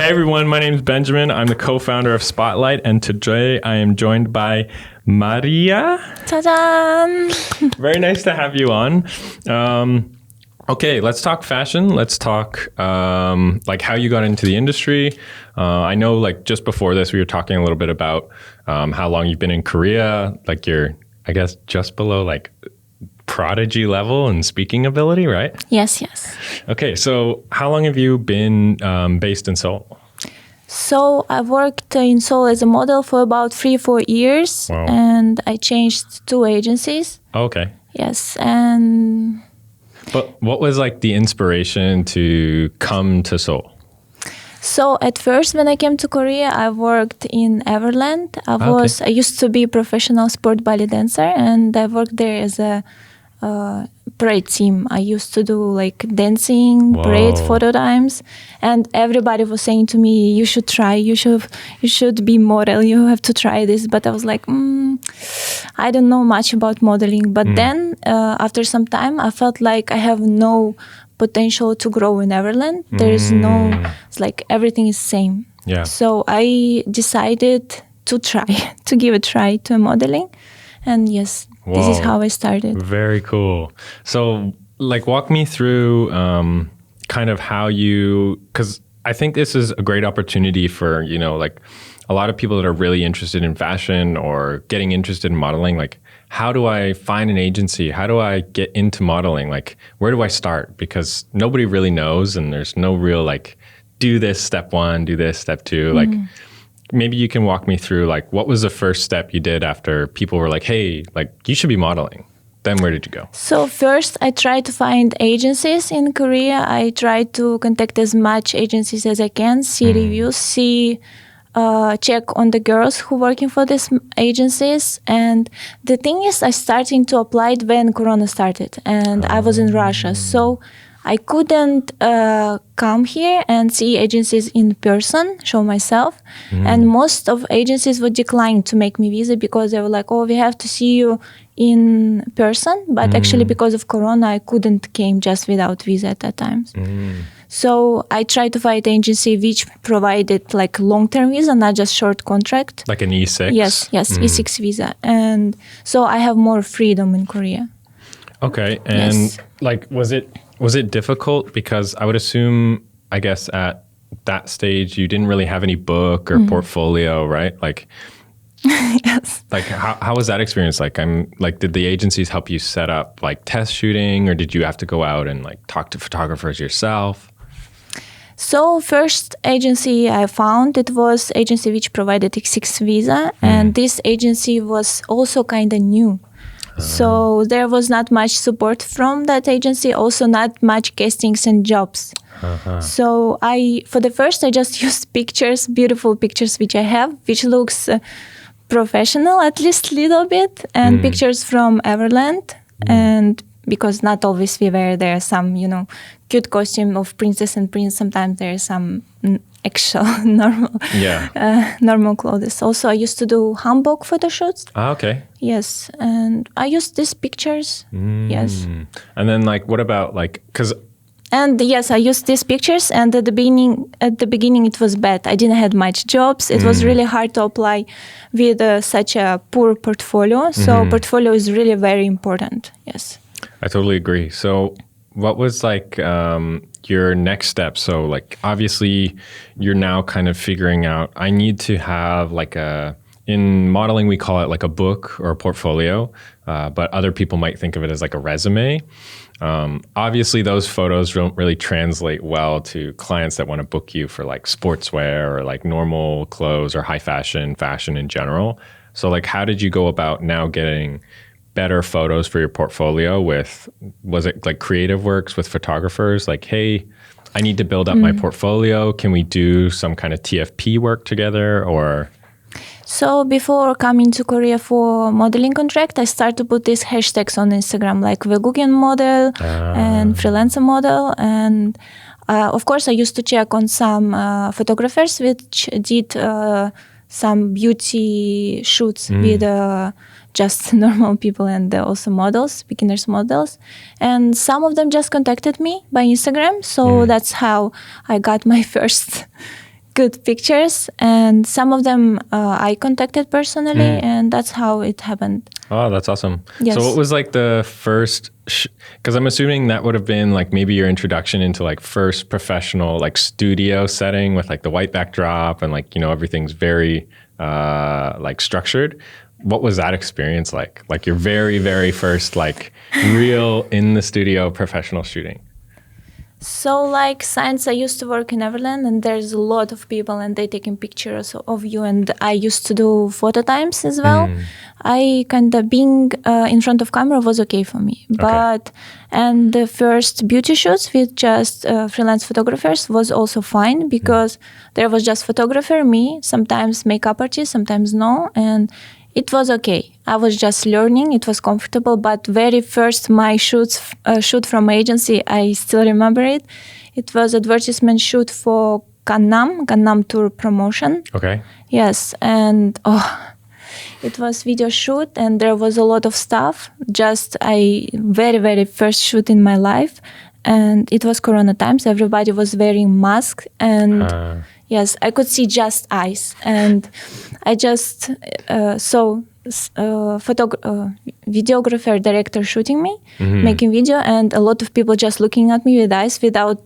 Hey everyone, my name is Benjamin. I'm the co-founder of Spotlite, and today I am joined by Maria. 짜잔! Very nice to have you on. Okay, let's talk fashion. Let's talk like how you got into the industry. I know like just before this, we were talking a little bit about how long you've been in Korea. Like you're, I guess, just below like prodigy level in speaking ability, right? Yes. Okay, so how long have you been based in Seoul? So I worked in Seoul as a model for about 3-4 years. Wow. And I changed 2 agencies. Okay. Yes, and... But what was like the inspiration to come to Seoul? So at first when I came to Korea, I worked in Everland. I used to be a professional sport ballet dancer, and I worked there as a parade team. I used to do like dancing, parade photo times, and everybody was saying to me, you should try, you should be model, you have to try this. But I was like, I don't know much about modeling. But then after some time, I felt like I have no potential to grow in Everland. There is it's like everything is same. Yeah. So I decided to give a try to modeling. And yes, this is how I started. Very cool. So like walk me through kind of how because I think this is a great opportunity for, like a lot of people that are really interested in fashion or getting interested in modeling. Like, how do I find an agency? How do I get into modeling? Like, where do I start? Because nobody really knows, and there's no real like, do this step 1, do this step 2. Like, maybe you can walk me through like, what was the first step you did after people were like, hey, like you should be modeling? Then where did you go? So first I tried to find agencies in Korea. I tried to contact as much agencies as I can, see reviews, check on the girls who working for these agencies. And the thing is, I started to apply it when Corona started, and I was in Russia. So I couldn't come here and see agencies in person, show myself. And most of agencies would decline to make me visa because they were like, oh, we have to see you in person. But actually because of Corona, I couldn't came just without visa at that time. So I tried to find an agency which provided like long-term visa, not just short contract. Like an E6? Yes, E6 visa. And so I have more freedom in Korea. Okay, and like, was it difficult? Because I would assume, I guess at that stage, you didn't really have any book or portfolio, right? Like, yes. Like, how was that experience? Like, did the agencies help you set up like test shooting, or did you have to go out and like talk to photographers yourself? So first agency I found, it was agency which provided E6 visa, and this agency was also kind of new. So there was not much support from that agency, also not much castings and jobs. So for the first, I just used pictures, beautiful pictures which I have, which looks professional, at least a little bit, and pictures from Everland. And because not always we wear there some, cute costume of princess and prince. Sometimes there's some actual normal clothes. Also, I used to do hanbok photo shoots. Okay. Yes, and I used these pictures. Yes. And then like, what about like, And yes, I used these pictures, and at the beginning it was bad. I didn't have much jobs. It was really hard to apply with such a poor portfolio. So portfolio is really very important. Yes. I totally agree. So what was like your next step? So like, obviously you're now kind of figuring out, I need to have like in modeling, we call it like a book or a portfolio, but other people might think of it as like a resume. Obviously those photos don't really translate well to clients that want to book you for like sportswear or like normal clothes or high fashion in general. So like, how did you go about now getting better photos for your portfolio was it like creative works with photographers? Like, hey, I need to build up my portfolio. Can we do some kind of TFP work together or? So before coming to Korea for modeling contract, I started to put these hashtags on Instagram, like Vegugian model and freelancer model. And of course, I used to check on some photographers which did some beauty shoots with just normal people and also models, beginners models. And some of them just contacted me by Instagram. So that's how I got my first good pictures, and some of them I contacted personally, and that's how it happened. Oh, that's awesome. Yes. So what was like the first, because I'm assuming that would have been like maybe your introduction into like first professional like studio setting with like the white backdrop and like, everything's very like structured. What was that experience like? Like your very, very first like real in the studio professional shooting? So like since I used to work in Everland and there's a lot of people and they taking pictures of you, and I used to do photo times as well. I kind of being in front of camera was okay for me. But and the first beauty shoots with just freelance photographers was also fine because there was just photographer, me, sometimes makeup artist, sometimes no, and it was okay. I was just learning. It was comfortable. But very first, my shoot from agency, I still remember it. It was advertisement shoot for Gangnam Tour promotion. Okay. Yes, and it was video shoot, and there was a lot of stuff. Just very, very first shoot in my life, and it was Corona times. Everybody was wearing masks, and yes, I could see just eyes, and I just saw videographer, director shooting me, making video, and a lot of people just looking at me with eyes without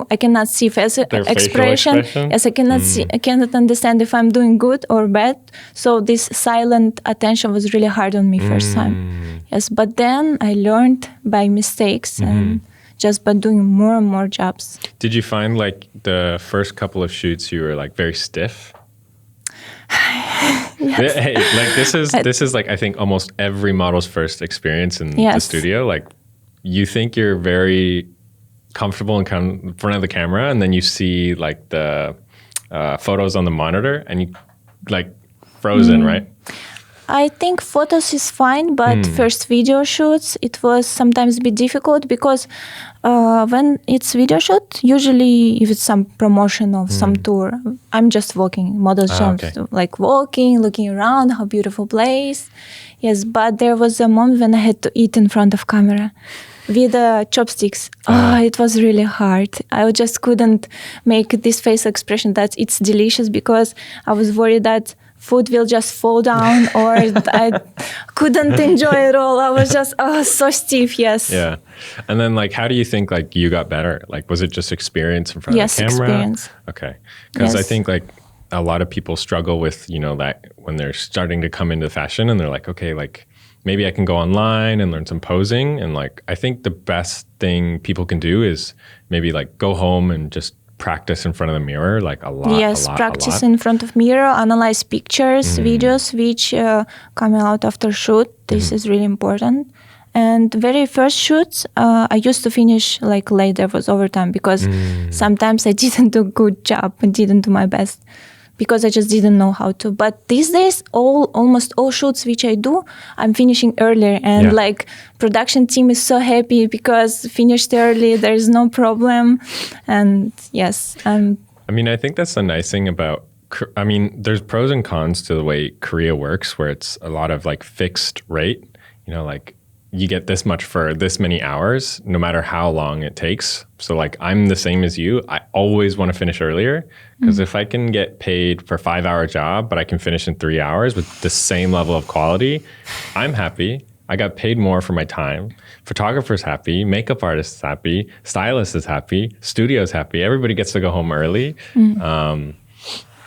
I cannot see face expression. Yes, I cannot see, I cannot understand if I'm doing good or bad. So this silent attention was really hard on me first time. Yes, but then I learned by mistakes and just by doing more and more jobs. Did you find like the first couple of shoots you were like very stiff? Yes. Hey, like this is like I think almost every model's first experience in the studio. Like you think you're very comfortable in front of the camera, and then you see like the photos on the monitor, and you like frozen, right? I think photos is fine, but first video shoots, it was sometimes a bit difficult because when it's video shoot, usually if it's some promotion of some tour, I'm just walking, models like walking, looking around, how beautiful place. Yes, but there was a moment when I had to eat in front of camera with chopsticks. It was really hard. I just couldn't make this face expression that it's delicious because I was worried that food will just fall down or I couldn't enjoy it all. I was just so stiff. Yes. Yeah. And then like how do you think like you got better? Like was it just experience in front of the camera? Yes, experience. Okay. Because I think like a lot of people struggle with, that when they're starting to come into fashion and they're like, okay, like maybe I can go online and learn some posing. And like I think the best thing people can do is maybe like go home and just practice in front of the mirror, like a lot. Yes, practice in front of mirror, analyze pictures, videos which come out after shoot. This is really important. And very first shoots, I used to finish like late. There was overtime because sometimes I didn't do a good job and didn't do my best because I just didn't know how to. But these days, almost all shoots which I do, I'm finishing earlier. And like production team is so happy because finished early, there's no problem. And yes. I mean, I think that's the nice thing about, there's pros and cons to the way Korea works where it's a lot of like fixed rate, like you get this much for this many hours, no matter how long it takes. So like I'm the same as you. I always want to finish earlier because if I can get paid for a 5-hour job, but I can finish in 3 hours with the same level of quality, I'm happy. I got paid more for my time. Photographer's happy, makeup artist is happy, stylist is happy, studio's happy. Everybody gets to go home early.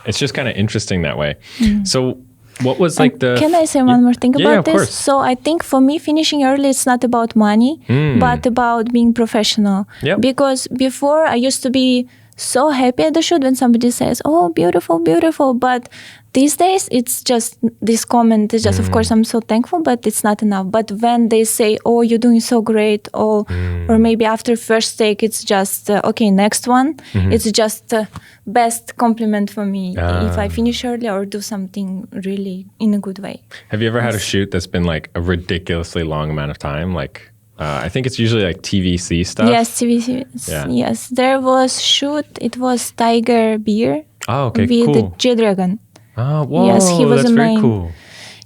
It's just kind of interesting that way. So what was like Can I say one more thing about this? Course. So I think for me, finishing early, it's not about money, but about being professional. Yep. Because before I used to be so happy at the shoot when somebody says, "Oh, beautiful, beautiful," but these days it's just this comment is just, of course, I'm so thankful, but it's not enough. But when they say, "Oh, you're doing so great," or maybe after first take, it's just okay, next one. It's just the best compliment for me if I finish early or do something really in a good way. Have you ever had a shoot that's been like a ridiculously long amount of time? Like I think it's usually like TVC stuff. Yes, TVC. Yeah. Yes, there was shoot. It was Tiger Beer. Oh, okay, with cool. G-Dragon. Oh, whoa, yes, he was that's very main. cool.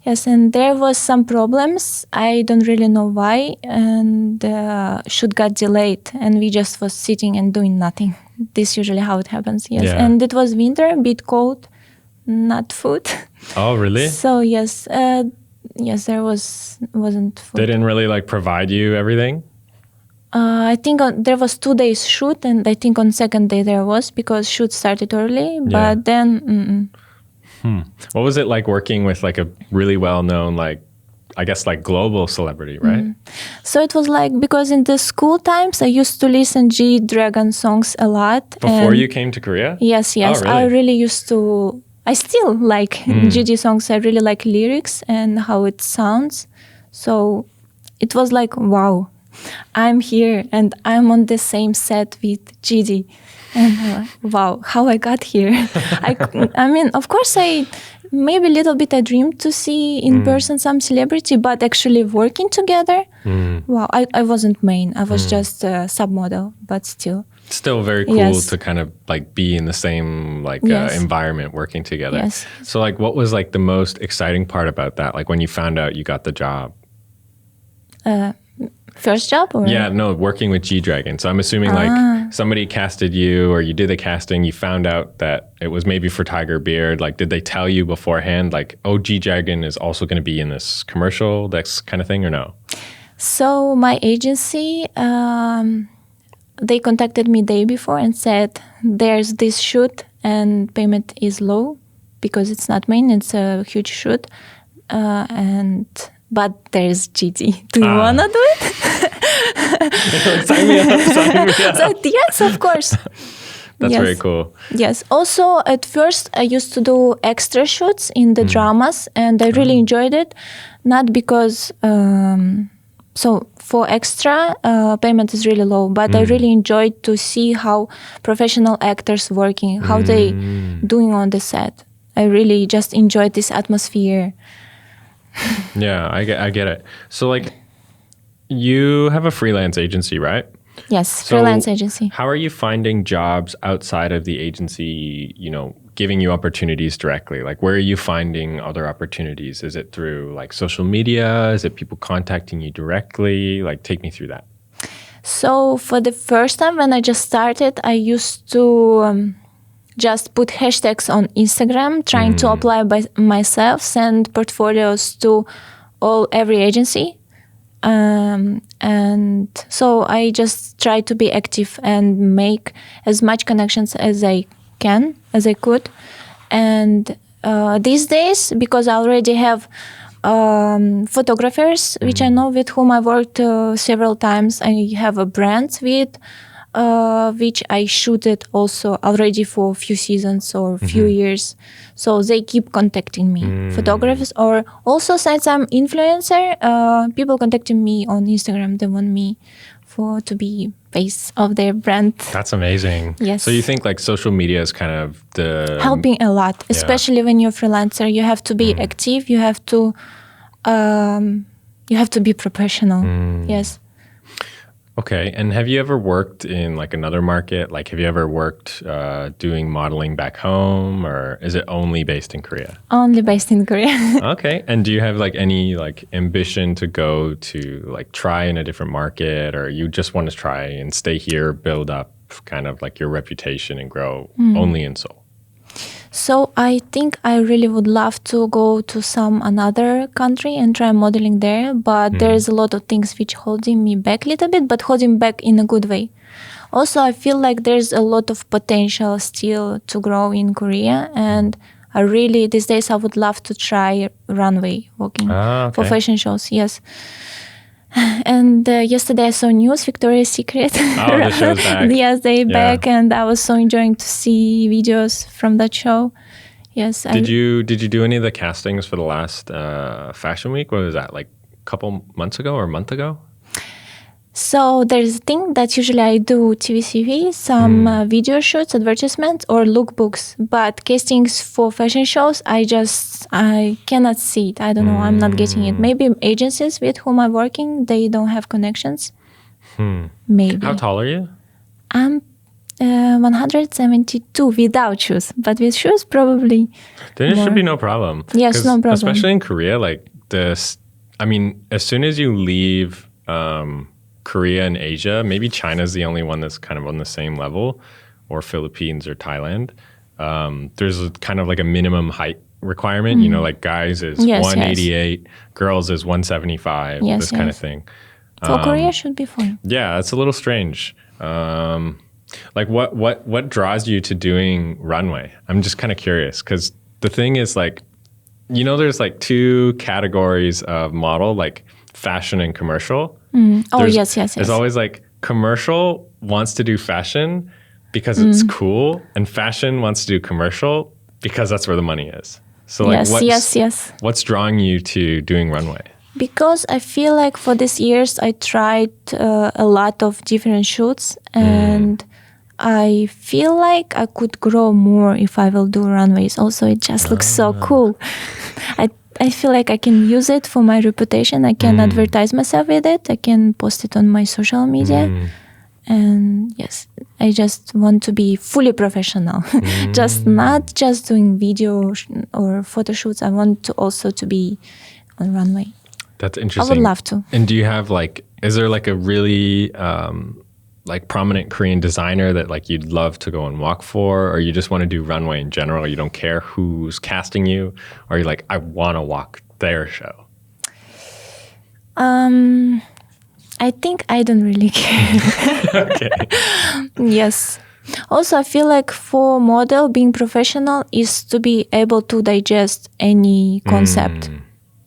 Yes, and there was some problems. I don't really know why, and shoot got delayed, and we just was sitting and doing nothing. this usually how it happens. Yes, Yeah. and it was winter, a bit cold, not food. Oh, really? So yes, there wasn't food. They didn't really like provide you everything? I think there was 2 days shoot, and I think on second day there was, because shoot started early. But then, What was it like working with like a really well-known, like, I guess like global celebrity, right? so it was like, because in the school times I used to listen G-Dragon songs a lot. Before and you came to Korea? Yes, Oh, really? I really used to. I still like GG songs. I really like lyrics and how it sounds. So it was like, wow, I'm here and I'm on the same set with Gigi. And wow, how I got here. I mean, of course, maybe a little bit I dreamed to see in person some celebrity, but actually working together, wow, I wasn't main. I was just a submodel, but still. Still very cool Yes. to kind of like be in the same like Yes. environment working together. Yes. So like what was like the most exciting part about that? Like when you found out you got the job? First job? Or? Yeah, no, working with G-Dragon. So I'm assuming like somebody casted you or you did the casting, you found out that it was maybe for Tiger Beard. Like did they tell you beforehand like, oh, G-Dragon is also going to be in this commercial, that kind of thing, or no? So my agency, they contacted me day before and said, there's this shoot and payment is low because it's not main, it's a huge shoot. But there's GT. Do you want to do it? Sign me up. So, yes, of course. That's Yes. very cool. Yes. Also, at first, I used to do extra shoots in the dramas, and I really enjoyed it. Not because, so for extra, payment is really low, but I really enjoyed to see how professional actors working, how they doing on the set. I really just enjoyed this atmosphere. Yeah, I get it. So like you have a freelance agency, right? Yes, So freelance agency. How are you finding jobs outside of the agency, you know, giving you opportunities directly? Like where are you finding other opportunities? Is it through like social media? Is it people contacting you directly? Like take me through that. So for the first time when I just started, I used to just put hashtags on Instagram, trying to apply by myself, send portfolios to every agency. And so I just try to be active and make as much connections as I could. And these days, because I already have photographers, which I know with whom I worked several times, I have a brand with which I shooted also already for a few seasons or a few years. So they keep contacting me, photographers, or also since I'm influencer, people contacting me on Instagram. They want me to be face of their brand. That's amazing. Yes. So you think like social media is kind of the Helping a lot, especially when you're a freelancer. You have to be active. You have to be professional. Yes. Okay. And have you ever worked in like another market? Like have you ever worked doing modeling back home, or is it only based in Korea? Only based in Korea. Okay. And do you have like any like ambition to go to like try in a different market, or you just want to try and stay here, build up kind of like your reputation and grow only in Seoul? So I think I really would love to go to another country and try modeling there, but there's a lot of things which holding me back a little bit, but holding back in a good way. Also, I feel like there's a lot of potential still to grow in Korea, and I really, these days, I would love to try runway walking for fashion shows. Yes. And yesterday I saw news, Victoria's Secret. Oh, the show's back. Yes, they're back, and I was so enjoying to see videos from that show. Yes. Did you do any of the castings for the last Fashion Week? What was that, like a couple months ago or a month ago? So there's a thing that usually I do TVCV, some video shoots, advertisements, or lookbooks. But castings for fashion shows, I cannot see it. I don't know. I'm not getting it. Maybe agencies with whom I'm working, they don't have connections. Maybe. How tall are you? I'm 172 without shoes, but with shoes probably. Then it more. should be no problem. Yes, 'Cause no problem. Especially in Korea, like this. I mean, as soon as you leave Korea and Asia, maybe China's the only one that's kind of on the same level, or Philippines or Thailand, there's a kind of like a minimum height requirement. You know, like guys is 188, girls is 175, this kind of thing. For Korea should be fine. Yeah, it's a little strange. Like what draws you to doing runway? I'm just kind of curious because the thing is like, you know, there's like two categories of model, like fashion and commercial. Oh, yes. There's always like commercial wants to do fashion because it's cool, and fashion wants to do commercial because that's where the money is. So like what's drawing you to doing runway? Because I feel like for these years I tried a lot of different shoots, and I feel like I could grow more if I will do runways. Also, it just looks so cool. I feel like I can use it for my reputation. I can advertise myself with it. I can post it on my social media. And yes, I just want to be fully professional. Just not just doing video or photo shoots. I want to also to be on runway. That's interesting. I would love to. And do you have like, is there like a really like prominent Korean designer that like you'd love to go and walk for, or you just want to do runway in general? You don't care who's casting you, or you're like, I want to walk their show? I think I don't really care. Okay. Yes. Also, I feel like for model, being professional is to be able to digest any concept.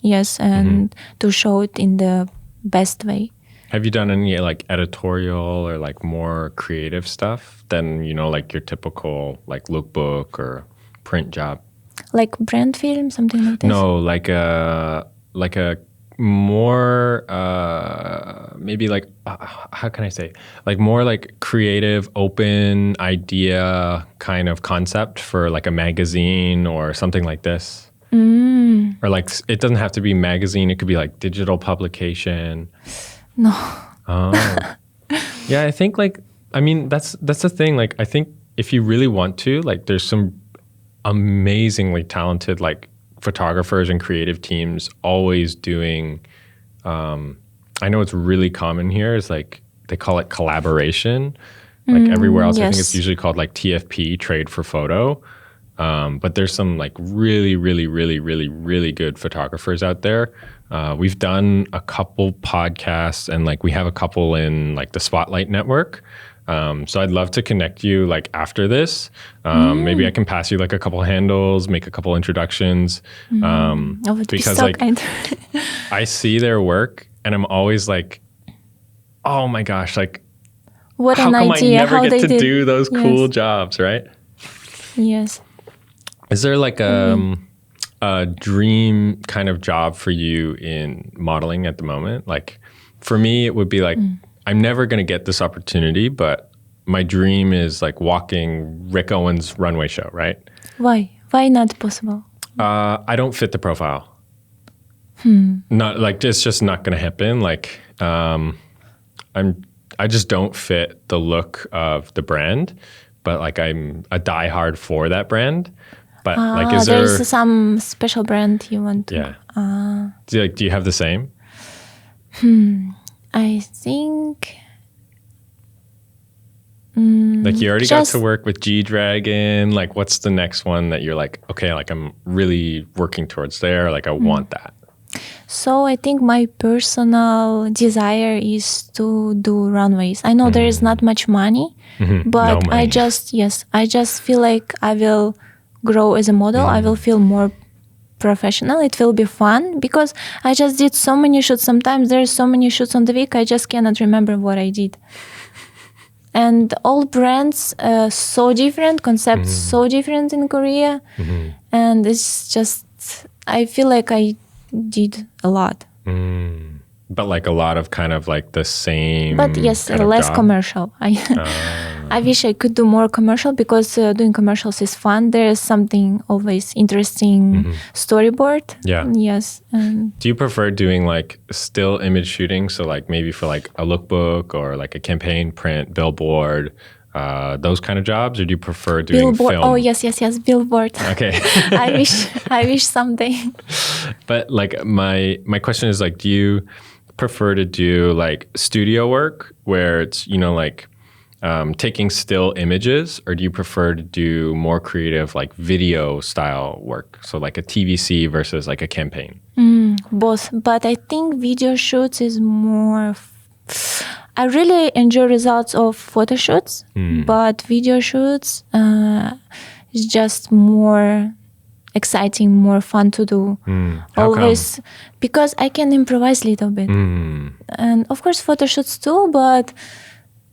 Yes, and to show it in the best way. Have you done any like editorial or like more creative stuff than, you know, like your typical like lookbook or print job? Like brand film, something like this? No, like a more maybe like how can I say, like more like creative, open idea kind of concept for like a magazine or something like this. Or like it doesn't have to be magazine, it could be like digital publication. No. Oh. Yeah, I think like, I mean, that's the thing. Like, I think if you really want to, like, there's some amazingly talented like photographers and creative teams always doing, I know it's really common here is like, they call it collaboration. Like everywhere else, I think it's usually called like TFP, trade for photo. But there's some like really, really, really, really, really good photographers out there. We've done a couple podcasts, and like we have a couple in like the Spotlite network. So I'd love to connect you like after this. Maybe I can pass you like a couple handles, make a couple introductions. Because so like I see their work and I'm always like, oh my gosh, like what how an come idea, I never how get they to did. do those cool jobs, right? Yes. Is there like a dream kind of job for you in modeling at the moment? Like for me, it would be like, I'm never going to get this opportunity, but my dream is like walking Rick Owens' runway show, right? Why? Why not possible? I don't fit the profile. Not like, it's just not going to happen. Like I just don't fit the look of the brand, but like I'm a diehard for that brand. But like, is there some special brand you want to? Yeah. Do you have the same? I think. Like you already got to work with G-Dragon. Like, what's the next one that you're like, okay, like I'm really working towards there. Like I want that. So I think my personal desire is to do runways. I know there is not much money, but no money. I just feel like I will grow as a model. I will feel more professional. It will be fun because I just did so many shoots. Sometimes there's so many shoots on the week, I just cannot remember what I did. And all brands so different, concepts so different in Korea. And it's just, I feel like I did a lot. But like a lot of kind of like the same. But yes, kind of less job? commercial. I wish I could do more commercial because doing commercials is fun. There is something always interesting storyboard. Yeah. Yes. Do you prefer doing like still image shooting? So like maybe for like a lookbook or like a campaign print, billboard, those kind of jobs, or do you prefer doing billboard? film? Oh yes, billboard. Okay. I wish someday. But like my question is like, do you prefer to do like studio work where it's, you know, like taking still images, or do you prefer to do more creative like video style work? So like a TVC versus like a campaign? Both, but I think video shoots is more. I really enjoy results of photo shoots, but video shoots is just more exciting, more fun to do. Always, because I can improvise a little bit, and of course photo shoots too. But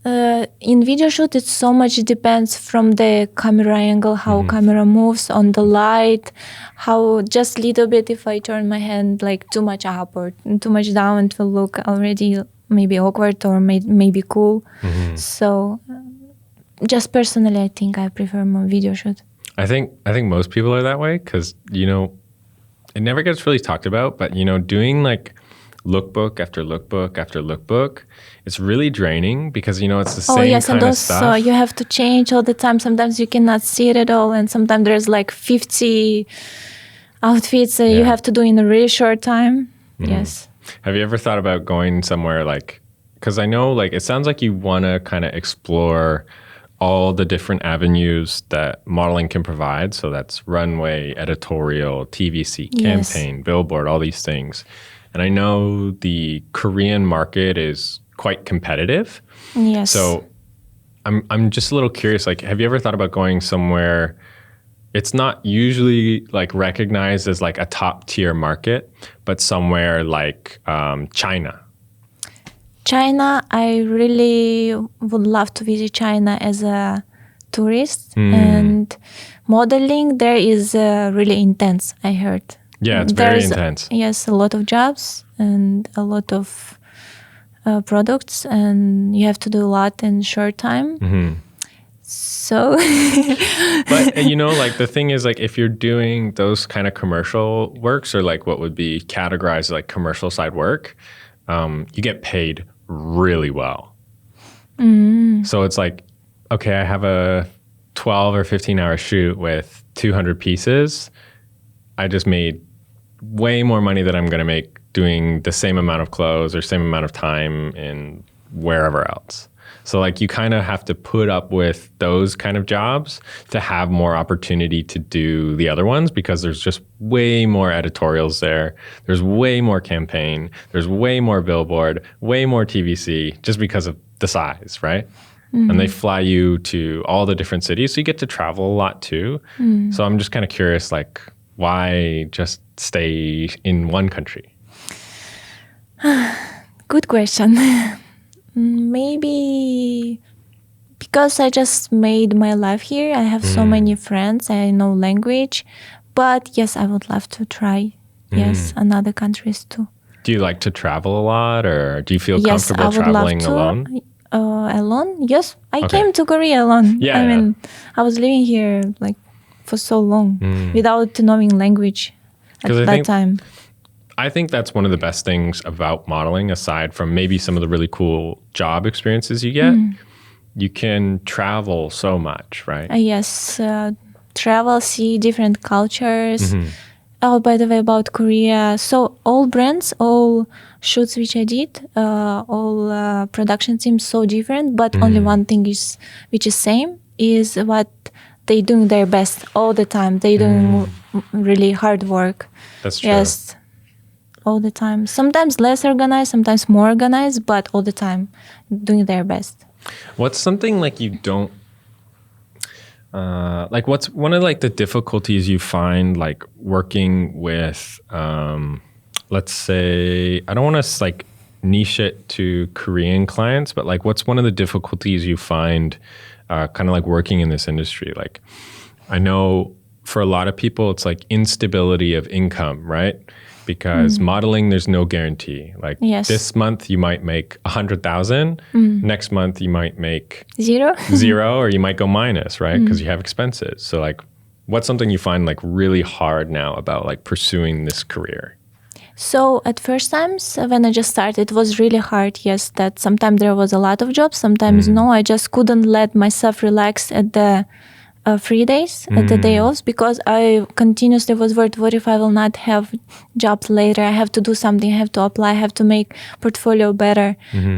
in video shoot, it's so much depends from the camera angle, how camera moves on the light, how just little bit if I turn my hand like too much up or too much down, it will look already maybe awkward or maybe cool. So just personally, I think I prefer more video shoot. I think most people are that way because, you know, it never gets really talked about, but, you know, doing like lookbook after lookbook after lookbook, it's really draining because, you know, it's the same kind of stuff. Oh, yes, and also you have to change all the time. Sometimes you cannot see it at all, and sometimes there's like 50 outfits you have to do in a really short time. Yes. Have you ever thought about going somewhere like, because I know like it sounds like you want to kind of explore all the different avenues that modeling can provide. So that's runway, editorial, TVC, campaign, billboard, all these things. And I know the Korean market is quite competitive. Yes. So I'm just a little curious, like, have you ever thought about going somewhere? It's not usually like recognized as like a top tier market, but somewhere like China. China, I really would love to visit China as a tourist. And modeling there is really intense, I heard. Yeah, it's very intense. Yes, a lot of jobs and a lot of products, and you have to do a lot in short time. So, but you know, like the thing is, like if you're doing those kind of commercial works or like what would be categorized like commercial side work, you get paid really well. So it's like, okay, I have a 12 or 15 hour shoot with 200 pieces. I just made way more money than I'm going to make doing the same amount of clothes or same amount of time in wherever else. So like you kind of have to put up with those kind of jobs to have more opportunity to do the other ones because there's just way more editorials there. There's way more campaign. There's way more billboard, way more TVC just because of the size, right? And they fly you to all the different cities. So you get to travel a lot too. So I'm just kind of curious, like, why just stay in one country? Good question. Maybe because I just made my life here. I have so many friends. I know language. But yes, I would love to try, another countries too. Do you like to travel a lot, or do you feel comfortable traveling alone? Alone? Yes. I came to Korea alone. I mean, I was living here like for so long without knowing language at that time. I think that's one of the best things about modeling, aside from maybe some of the really cool job experiences you get. You can travel so much, right? Yes. Travel, see different cultures. Oh, by the way, about Korea. So all brands, all shoots which I did, all production teams so different, but only one thing is which is same is what they doing their best all the time. They doing really hard work. That's true. Yes, all the time. Sometimes less organized, sometimes more organized, but all the time doing their best. What's something like you don't like? What's one of like the difficulties you find like working with? Let's say I don't want to like niche it to Korean clients, but like what's one of the difficulties you find kind of like working in this industry? Like I know for a lot of people, it's like instability of income, right? Because modeling, there's no guarantee. Like this month you might make 100,000. Next month you might make zero, or you might go minus, right? Because you have expenses. So like, what's something you find like really hard now about like pursuing this career? So at first times when I just started, it was really hard. Yes, that sometimes there was a lot of jobs, sometimes no. I just couldn't let myself relax at the free days, the day offs, because I continuously was worried, what if I will not have jobs later? I have to do something, I have to apply, I have to make portfolio better.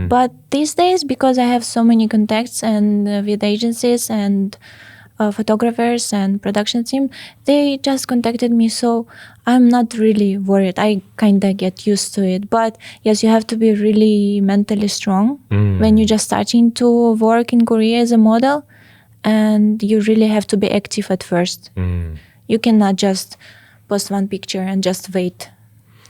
But these days, because I have so many contacts and with agencies and photographers and production team, they just contacted me, so I'm not really worried. I kind of get used to it. But yes, you have to be really mentally strong when you're just starting to work in Korea as a model, and you really have to be active at first. You cannot just post one picture and just wait.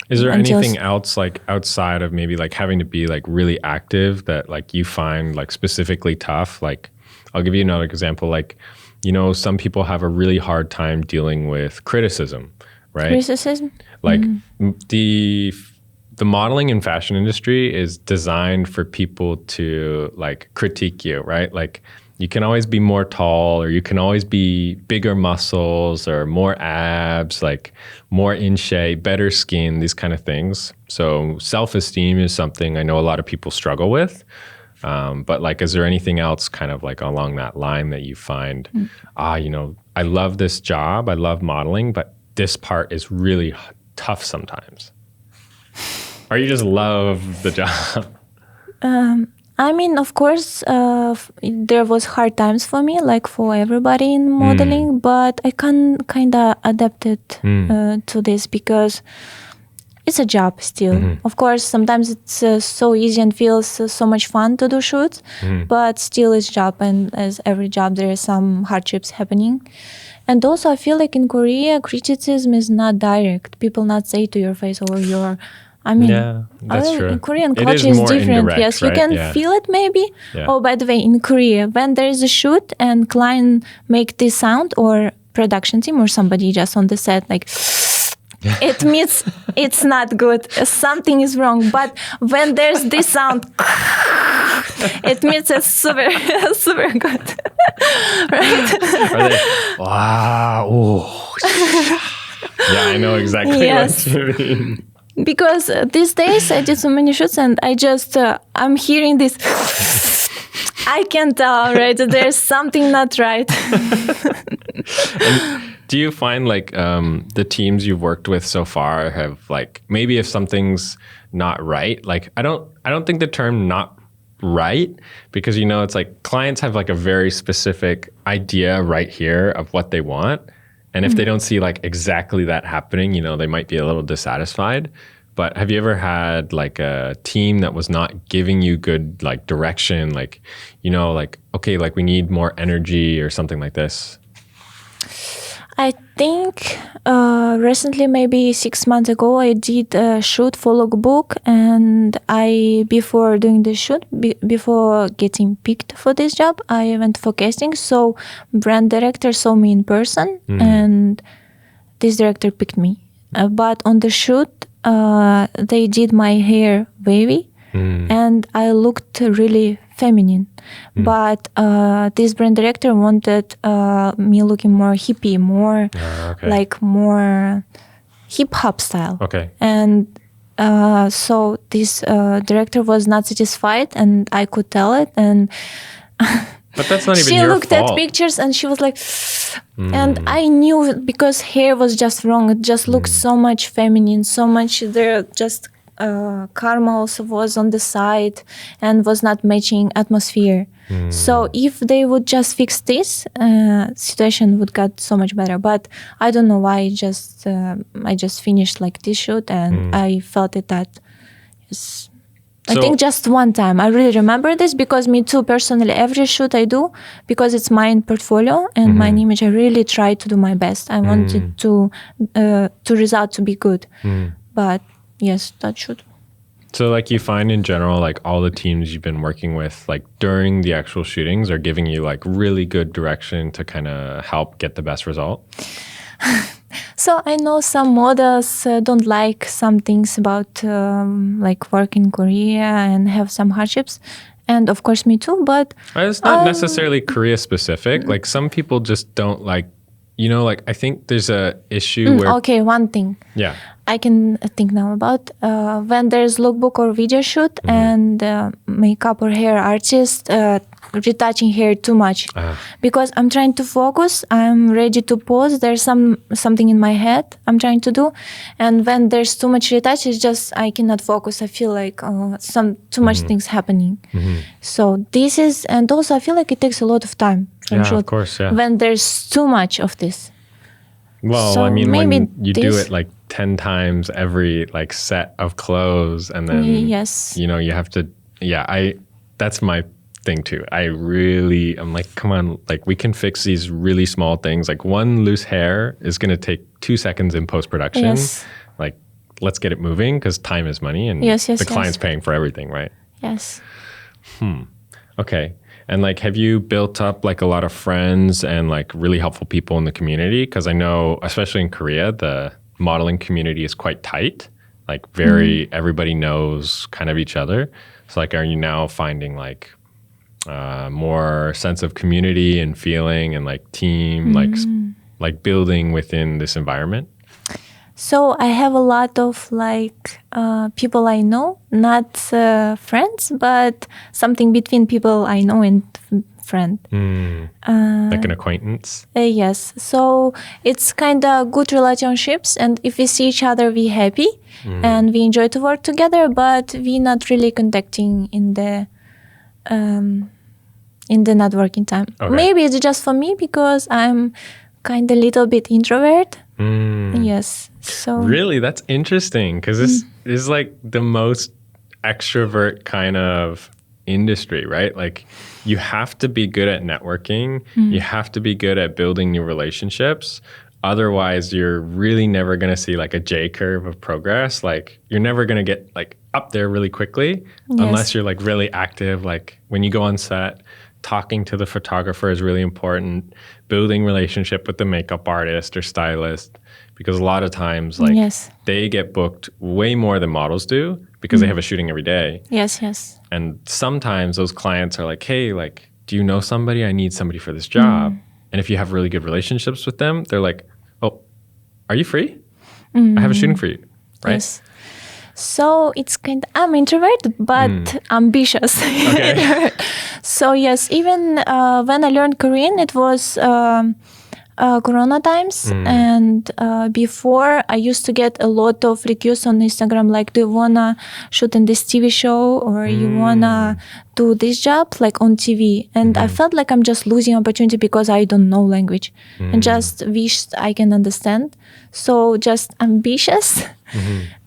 Is there anything else like outside of maybe like having to be like really active that like you find like specifically tough? Like I'll give you another example. Like, you know, some people have a really hard time dealing with criticism, right? Criticism? Like the modeling and fashion industry is designed for people to like critique you, right? Like you can always be more tall, or you can always be bigger muscles or more abs, like more in shape, better skin, these kind of things. So self-esteem is something I know a lot of people struggle with. But like, is there anything else kind of like along that line that you find, you know, I love this job, I love modeling, but this part is really tough sometimes? Or you just love the job? I mean, of course, there was hard times for me, like for everybody in modeling, but I can kind of adapt it to this because it's a job still. Of course, sometimes it's so easy and feels so much fun to do shoots, but still it's job, and as every job, there are some hardships happening. And also, I feel like in Korea, criticism is not direct. People not say to your face, or your... I mean, yeah, that's true. In Korean culture is different. Indirect, yes, right? You can feel it maybe. Yeah. Oh, by the way, in Korea, when there is a shoot and client make this sound, or production team or somebody just on the set, like, it means it's not good. Something is wrong. But when there's this sound, it means it's super, super good. Right? Are they, wow. Oh. Yeah, I know exactly what you mean. Because these days I did so many shoots, and I just, I'm hearing this. I can tell already there's something not right. Do you find like the teams you've worked with so far have like, maybe if something's not right, like I don't think the term not right, because, you know, it's like clients have like a very specific idea right here of what they want. And if they don't see like exactly that happening, you know, they might be a little dissatisfied. But have you ever had like a team that was not giving you good like direction, like, you know, like, okay, like we need more energy or something like this? I think recently, maybe 6 months ago, I did a shoot for lookbook, and before doing the shoot, before getting picked for this job, I went for casting. So brand director saw me in person, and this director picked me. But on the shoot, they did my hair wavy, and I looked really feminine. But this brand director wanted me looking more hippie, more like more hip hop style. Okay. And so this director was not satisfied, and I could tell it. And but that's not even she your looked fault. at pictures, and she was like, and I knew, because hair was just wrong. It just looked so much feminine, so much there, just caramels was on the side and was not matching atmosphere. So if they would just fix this, situation would get so much better. But I don't know why. I just finished like this shoot, and I felt it that. Yes, I think just one time. I really remember this, because me too, personally, every shoot I do, because it's my portfolio and my image, I really try to do my best. I wanted to result to be good. But yes, that should. So like you find in general, like all the teams you've been working with, like during the actual shootings are giving you like really good direction to kind of help get the best result? So I know some models don't like some things about like work in Korea and have some hardships. And of course me too, but... It's not necessarily Korea specific. Like some people just don't like you know, like I think there's a issue where Okay, one thing. yeah. I can think now about when there's lookbook or video shoot and makeup or hair artist retouching hair too much because I'm trying to focus. I'm ready to pose. There's something in my head I'm trying to do, and when there's too much retouch, it's just I cannot focus. I feel like too much things happening. So this is, and also I feel like it takes a lot of time. Yeah, of course. Yeah. When there's too much of this. Well, So I mean, when maybe you do this- it like 10 times every like set of clothes and then, Yes. you know, you have to, that's my thing too. I'm like, come on, like we can fix these really small things. Like one loose hair is going to take 2 seconds in post-production. Yes. Like, let's get it moving because time is money and Yes, the client's paying for everything, right? Yes. Okay. And like, have you built up like a lot of friends and like really helpful people in the community? Because I know, especially in Korea, the modeling community is quite tight. Like everybody knows kind of each other. So like, are you now finding like more sense of community and feeling and like team, like building within this environment? So I have a lot of like people I know, not friends, but something between people I know and friend. Like an acquaintance? Yes. So it's kind of good relationships, and if we see each other, we happy and we enjoy to work together. But we not really contacting in the not working time. Okay. Maybe it's just for me because I'm kind of little bit introvert. Yes. So Really? That's interesting because this is like the most extrovert kind of industry, right? Like you have to be good at networking. You have to be good at building new relationships. Otherwise, you're really never going to see like a J curve of progress. Like you're never going to get like up there really quickly unless you're like really active. Like when you go on set, talking to the photographer is really important. Building relationship with the makeup artist or stylist, because a lot of times like they get booked way more than models do because they have a shooting every day. Yes, yes. And sometimes those clients are like, hey, like, do you know somebody? I need somebody for this job. And if you have really good relationships with them, they're like, oh, are you free? I have a shooting for you, right? Yes. So it's kind of, I'm introvert, but ambitious. Okay. So yes, even when I learned Korean, it was Corona times. And before, I used to get a lot of requests on Instagram, like, do you wanna shoot in this TV show or you wanna do this job like on TV? And I felt like I'm just losing opportunity because I don't know language and just wished I can understand. So just ambitious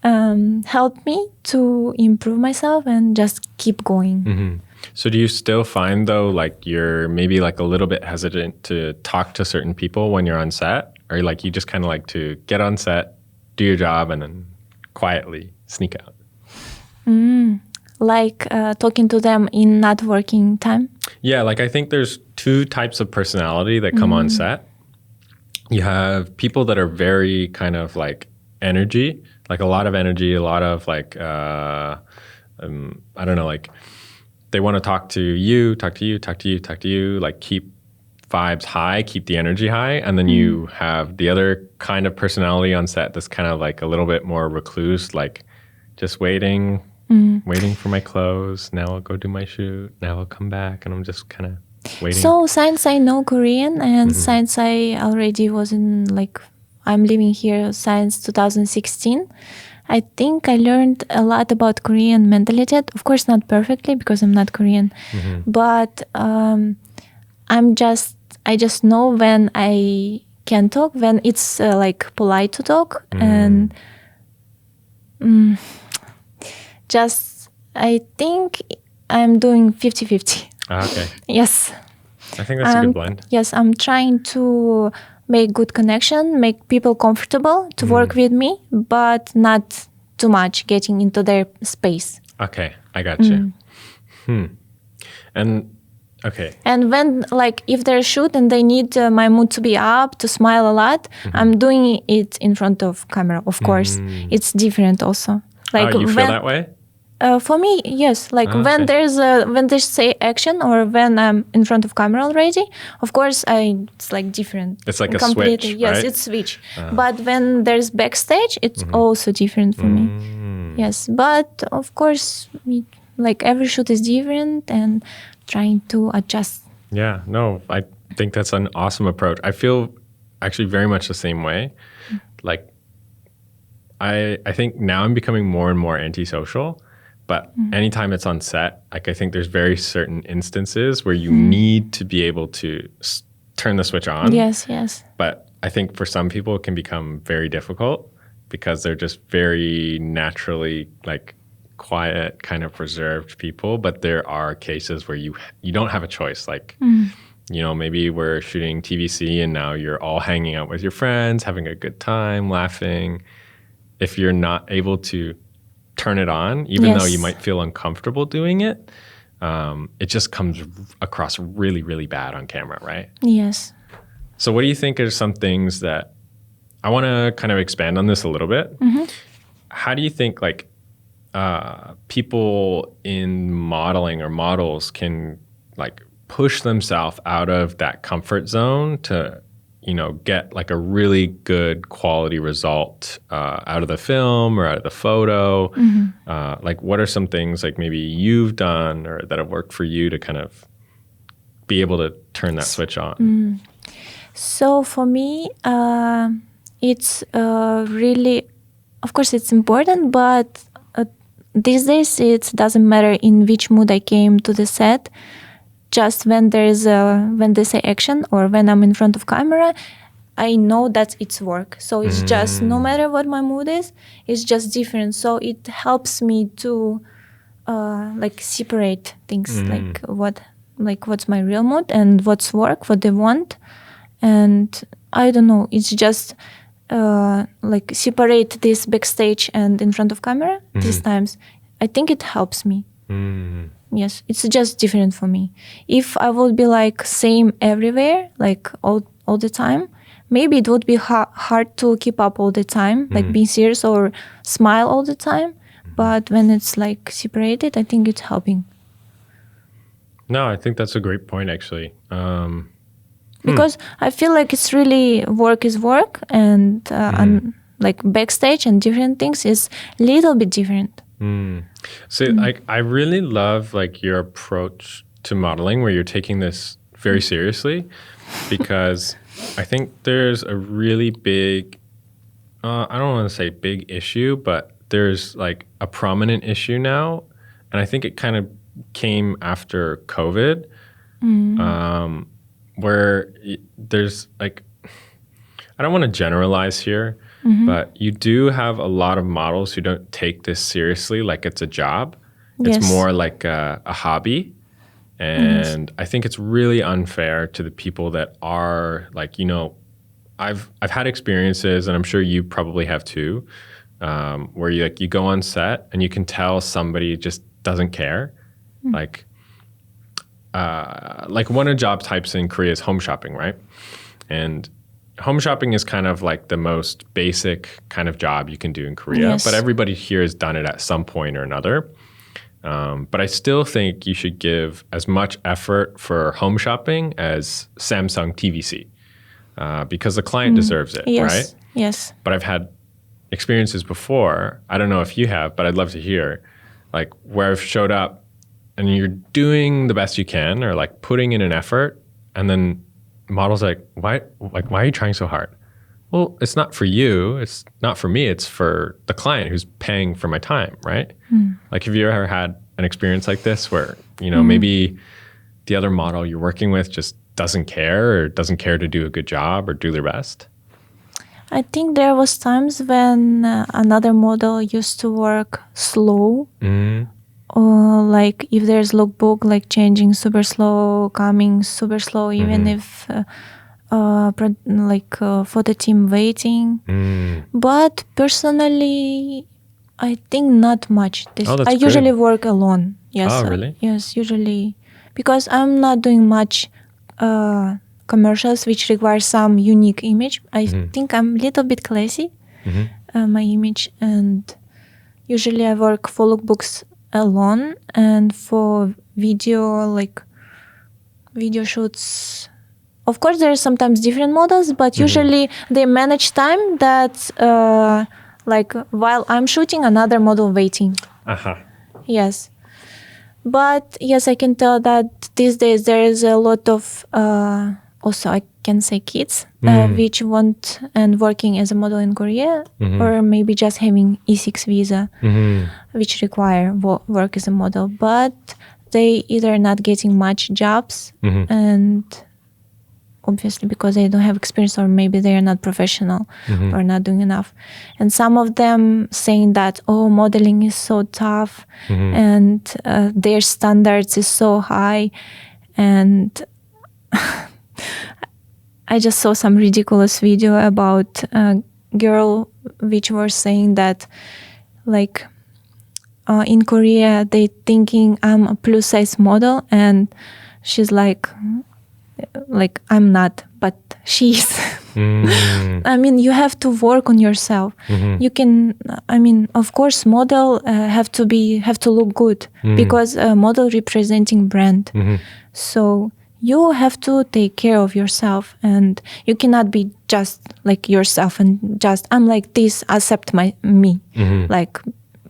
helped me to improve myself and just keep going. So do you still find though, like you're maybe like a little bit hesitant to talk to certain people when you're on set, or like you just kind of like to get on set, do your job, and then quietly sneak out? Like talking to them in not working time? Yeah, like I think there's two types of personality that come on set. You have people that are very kind of like energy, like a lot of energy, a lot of like, I don't know, like they want to talk to you, like keep vibes high, keep the energy high. And then you have the other kind of personality on set that's kind of like a little bit more recluse, like just waiting for my clothes. Now I'll go do my shoot. Now I'll come back and I'm just kind of waiting. So since I know Korean and since I already was in like, I'm living here since 2016, I think I learned a lot about Korean mentality. Of course, not perfectly because I'm not Korean, but I just know when I can talk, when it's like polite to talk, and just I think I'm doing 50-50. Okay. Yes. I think that's a good blend. Yes, I'm trying to make good connection, make people comfortable to work with me, but not too much getting into their space. Okay, I got you. And okay. And when like if they're shoot and they need my mood to be up, to smile a lot, I'm doing it in front of camera. Of course, it's different also. Like you feel that way? For me, yes. Like when they say action or when I'm in front of camera already, of course, it's like different. It's like a switch, Yes, right? it's switch. But when there's backstage, it's also different for me. Yes, but of course, like every shoot is different and trying to adjust. Yeah, no, I think that's an awesome approach. I feel actually very much the same way. Like, I think now I'm becoming more and more antisocial. But anytime it's on set, like I think there's very certain instances where you need to be able to turn the switch on. Yes. But I think for some people it can become very difficult because they're just very naturally like quiet, kind of reserved people. But there are cases where you don't have a choice. Like, you know, maybe we're shooting TVC and now you're all hanging out with your friends, having a good time, laughing. If you're not able to turn it on, even though you might feel uncomfortable doing it, it just comes across really, really bad on camera, right? Yes. So what do you think are some things that, I want to kind of expand on this a little bit. How do you think like people in modeling or models can like push themselves out of that comfort zone to, you know, get like a really good quality result out of the film or out of the photo? Like what are some things like maybe you've done or that have worked for you to kind of be able to turn that switch on? So for me, it's really, of course it's important, but these days it doesn't matter in which mood I came to the set. Just when when they say action or when I'm in front of camera, I know that it's work. So it's just no matter what my mood is, it's just different. So it helps me to like separate things, like what's my real mood and what's work, what they want, and I don't know. It's just like separate this backstage and in front of camera these times. I think it helps me. Yes, it's just different for me. If I would be like same everywhere, like all the time, maybe it would be hard to keep up all the time, like being serious or smile all the time. But when it's like separated, I think it's helping. No, I think that's a great point, actually. Because I feel like it's really work is work, and like backstage and different things is a little bit different. So like I really love like your approach to modeling where you're taking this very seriously, because I think there's a really big, I don't want to say big issue, but there's like a prominent issue now. And I think it kind of came after COVID, where there's like, I don't want to generalize here, but you do have a lot of models who don't take this seriously like it's a job. It's more like a hobby. And I think it's really unfair to the people that are like, you know, I've had experiences, and I'm sure you probably have too, where you go on set and you can tell somebody just doesn't care. Like one of the job types in Korea is home shopping, right? And home shopping is kind of like the most basic kind of job you can do in Korea, but everybody here has done it at some point or another. But I still think you should give as much effort for home shopping as Samsung TVC, because the client deserves it, right? Yes. But I've had experiences before, I don't know if you have, but I'd love to hear, like where I've showed up and you're doing the best you can or like putting in an effort, and then models like, why are you trying so hard? Well, it's not for you. It's not for me. It's for the client who's paying for my time, right? Like, have you ever had an experience like this where, you know, maybe the other model you're working with just doesn't care or doesn't care to do a good job or do their best? I think there was times when another model used to work slow. Like if there's lookbook, like changing super slow, coming super slow, even if for the team waiting. But personally, I think not much. I usually work alone. Yes. Oh, really? Yes, usually. Because I'm not doing much commercials which require some unique image. I think I'm a little bit classy, my image. And usually I work for lookbooks alone, and for video shoots, of course there are sometimes different models, but usually they manage time that like while I'm shooting, another model waiting. Yes. But yes, I can tell that these days there is a lot of also I can say kids which want and working as a model in Korea, or maybe just having E6 visa, which require work as a model, but they either not getting much jobs, and obviously because they don't have experience, or maybe they are not professional or not doing enough. And some of them saying that, oh, modeling is so tough and their standards is so high. And I just saw some ridiculous video about a girl which was saying that like in Korea they thinking I'm a plus size model, and she's like I'm not, but she is. I mean, you have to work on yourself. You can, I mean, of course, model have to look good because a model representing brand. So you have to take care of yourself, and you cannot be just like yourself and just I'm like this, accept me like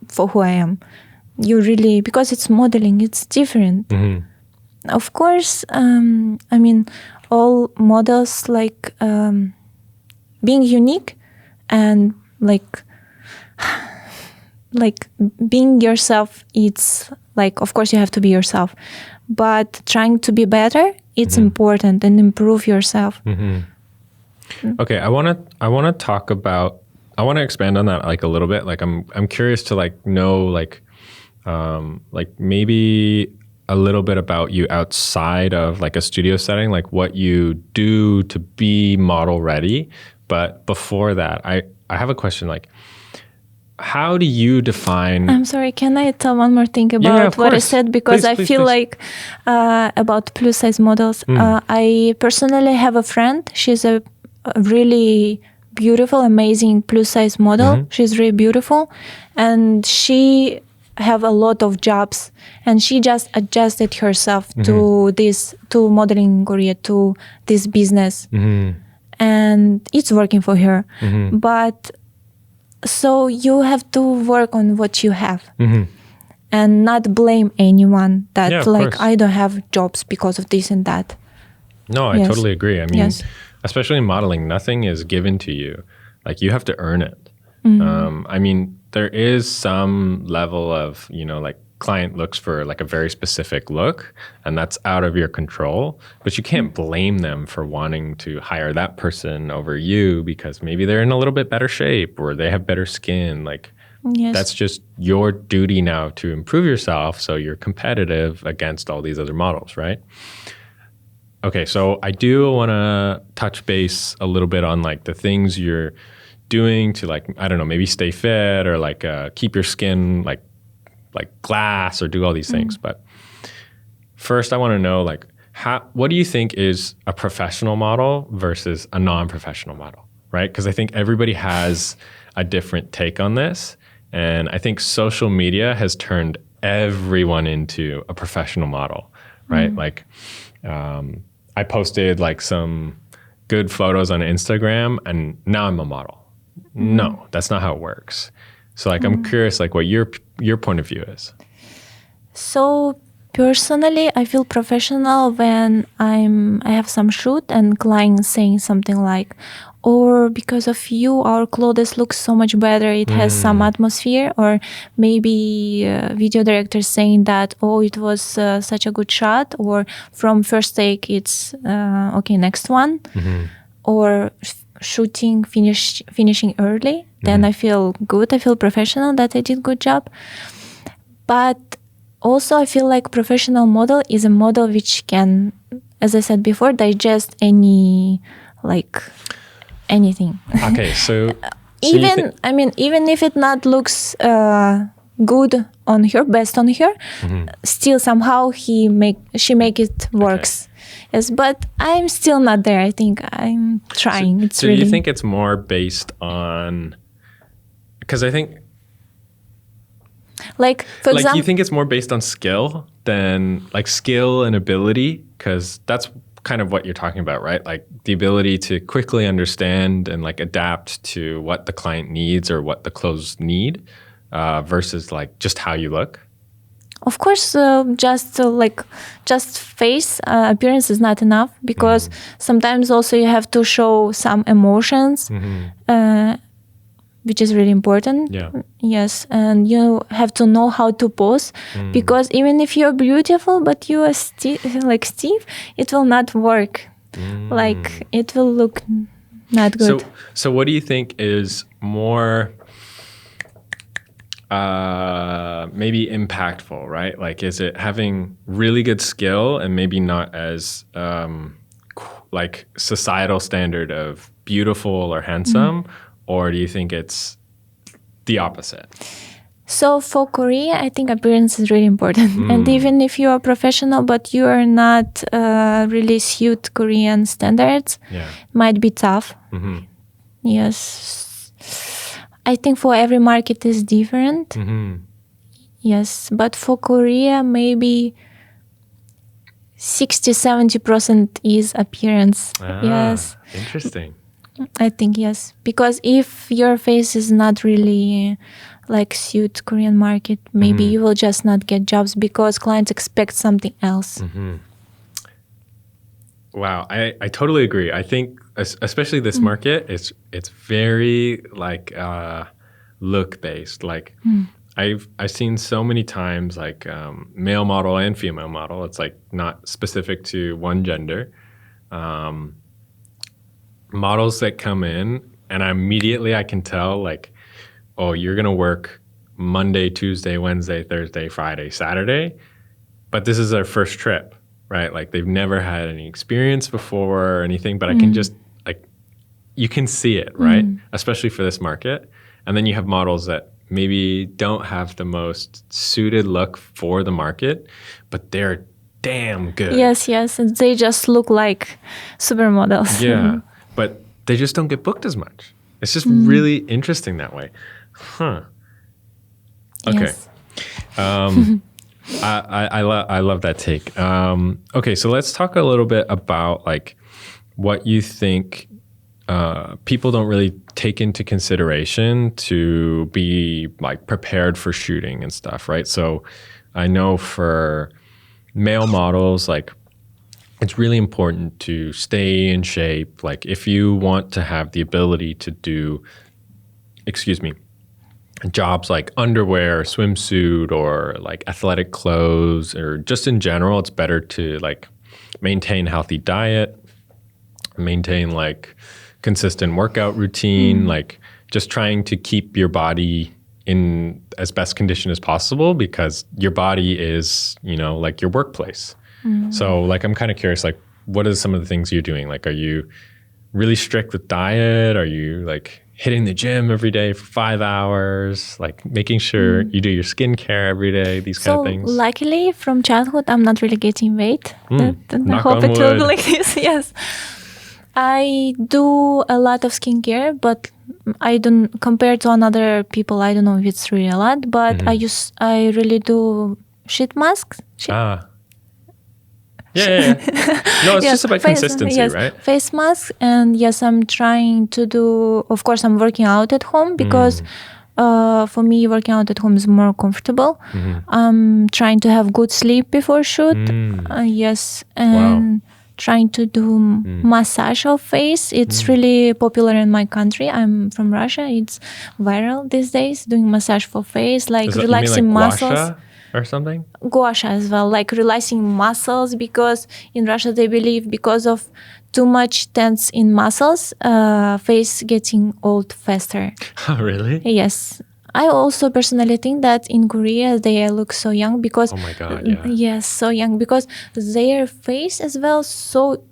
for who I am. You really, because it's modeling, it's different. Of course, I mean, all models like being unique and like being yourself. It's like, of course, you have to be yourself, but trying to be better, it's important, and improve yourself. Okay, I want to expand on that like a little bit. Like I'm curious to like know like maybe a little bit about you outside of like a studio setting, like what you do to be model ready. But before that, I have a question, like how do you define... I'm sorry, can I tell one more thing about what I said? Because I feel like about plus size models, I personally have a friend. She's a really beautiful, amazing plus size model. She's really beautiful, and she have a lot of jobs, and she just adjusted herself to modeling in Korea, to this business, and it's working for her. But so you have to work on what you have and not blame anyone that like I don't have jobs because of this and that. No, I totally agree. I mean, especially in modeling, nothing is given to you. Like you have to earn it. I mean, there is some level of, like client looks for like a very specific look, and that's out of your control, but you can't blame them for wanting to hire that person over you because maybe they're in a little bit better shape or they have better skin. Like that's just your duty now to improve yourself so you're competitive against all these other models, right? Okay, so I do want to touch base a little bit on like the things you're doing to like, I don't know, maybe stay fit or like keep your skin like glass or do all these things. But first I want to know like what do you think is a professional model versus a non-professional model, right? Because I think everybody has a different take on this. And I think social media has turned everyone into a professional model, right? Like I posted like some good photos on Instagram and now I'm a model. No, that's not how it works. So like I'm curious like what your point of view is. So personally, I feel professional when I have some shoot and client saying something like, or because of you, our clothes look so much better. It has some atmosphere. Or maybe video director saying that, oh, it was such a good shot. Or from first take, it's okay, next one. Or shooting, finishing early. Then I feel good. I feel professional that I did good job. But also I feel like professional model is a model which can, as I said before, digest anything. Okay, so even even if it not looks good on her, best on her, still somehow she make it works. Okay. Yes, but I'm still not there. I think I'm trying. So you think it's more based on, because I think Like, for Like, example, you think it's more based on skill than like skill and ability? Because that's kind of what you're talking about, right? Like the ability to quickly understand and like adapt to what the client needs or what the clothes need versus like just how you look. of course, just face appearance is not enough, because sometimes also you have to show some emotions, which is really important. Yeah. Yes, and you have to know how to pose, because even if you're beautiful but you are like stiff, it will not work. Like, it will look not good. So what do you think is more maybe impactful, right? Like, is it having really good skill and maybe not as like societal standard of beautiful or handsome, or do you think it's the opposite? So for Korea, I think appearance is really important. And even if you are professional but you are not really suit Korean standards, it might be tough. Yes. I think for every market is different. Yes. But for Korea, maybe 60-70% is appearance. Yes. Interesting. I think yes. Because if your face is not really like suit Korean market, maybe you will just not get jobs because clients expect something else. Wow, I totally agree. I think especially this market, it's very like look based. Like I've seen so many times like male model and female model. It's like not specific to one gender. Models that come in, and I can tell like, oh, you're gonna work Monday, Tuesday, Wednesday, Thursday, Friday, Saturday, but this is their first trip, right? Like they've never had any experience before or anything, but I can just like, you can see it, right? Especially for this market. And then you have models that maybe don't have the most suited look for the market, but they're damn good. Yes, and they just look like supermodels. Yeah, but they just don't get booked as much. It's just really interesting that way. Huh. Okay. Yes. I love that take. Okay, so let's talk a little bit about like what you think people don't really take into consideration to be like prepared for shooting and stuff, right? So I know for male models, like it's really important to stay in shape. Like if you want to have the ability to do, jobs like underwear, swimsuit, or like athletic clothes, or just in general, it's better to like maintain healthy diet, maintain like consistent workout routine, like just trying to keep your body in as best condition as possible, because your body is, like your workplace. So like, I'm kind of curious, like what are some of the things you're doing? Like, are you really strict with diet? Are you like hitting the gym every day for 5 hours, like making sure you do your skincare every day, these kind of things? So luckily from childhood, I'm not really getting weight. I Knock hope on it will be wood. like this. Yes. I do a lot of skincare, but I don't, compared to another people, I don't know if it's really a lot, but I really do sheet masks. Yeah. No, it's just about consistency, yes, right? Face mask. And yes, I'm trying to do, of course, I'm working out at home because for me, working out at home is more comfortable. I'm trying to have good sleep before shoot. Yes. And trying to do massage of face. It's really popular in my country. I'm from Russia. It's viral these days, doing massage for face, like relaxing muscles. Gua sha or something? Gua sha as well, like relaxing muscles, because in Russia they believe because of too much tense in muscles, face getting old faster. Oh, really? Yes. I also personally think that in Korea they look so young because Oh my God, yeah. Yes, so young, because their face as well, so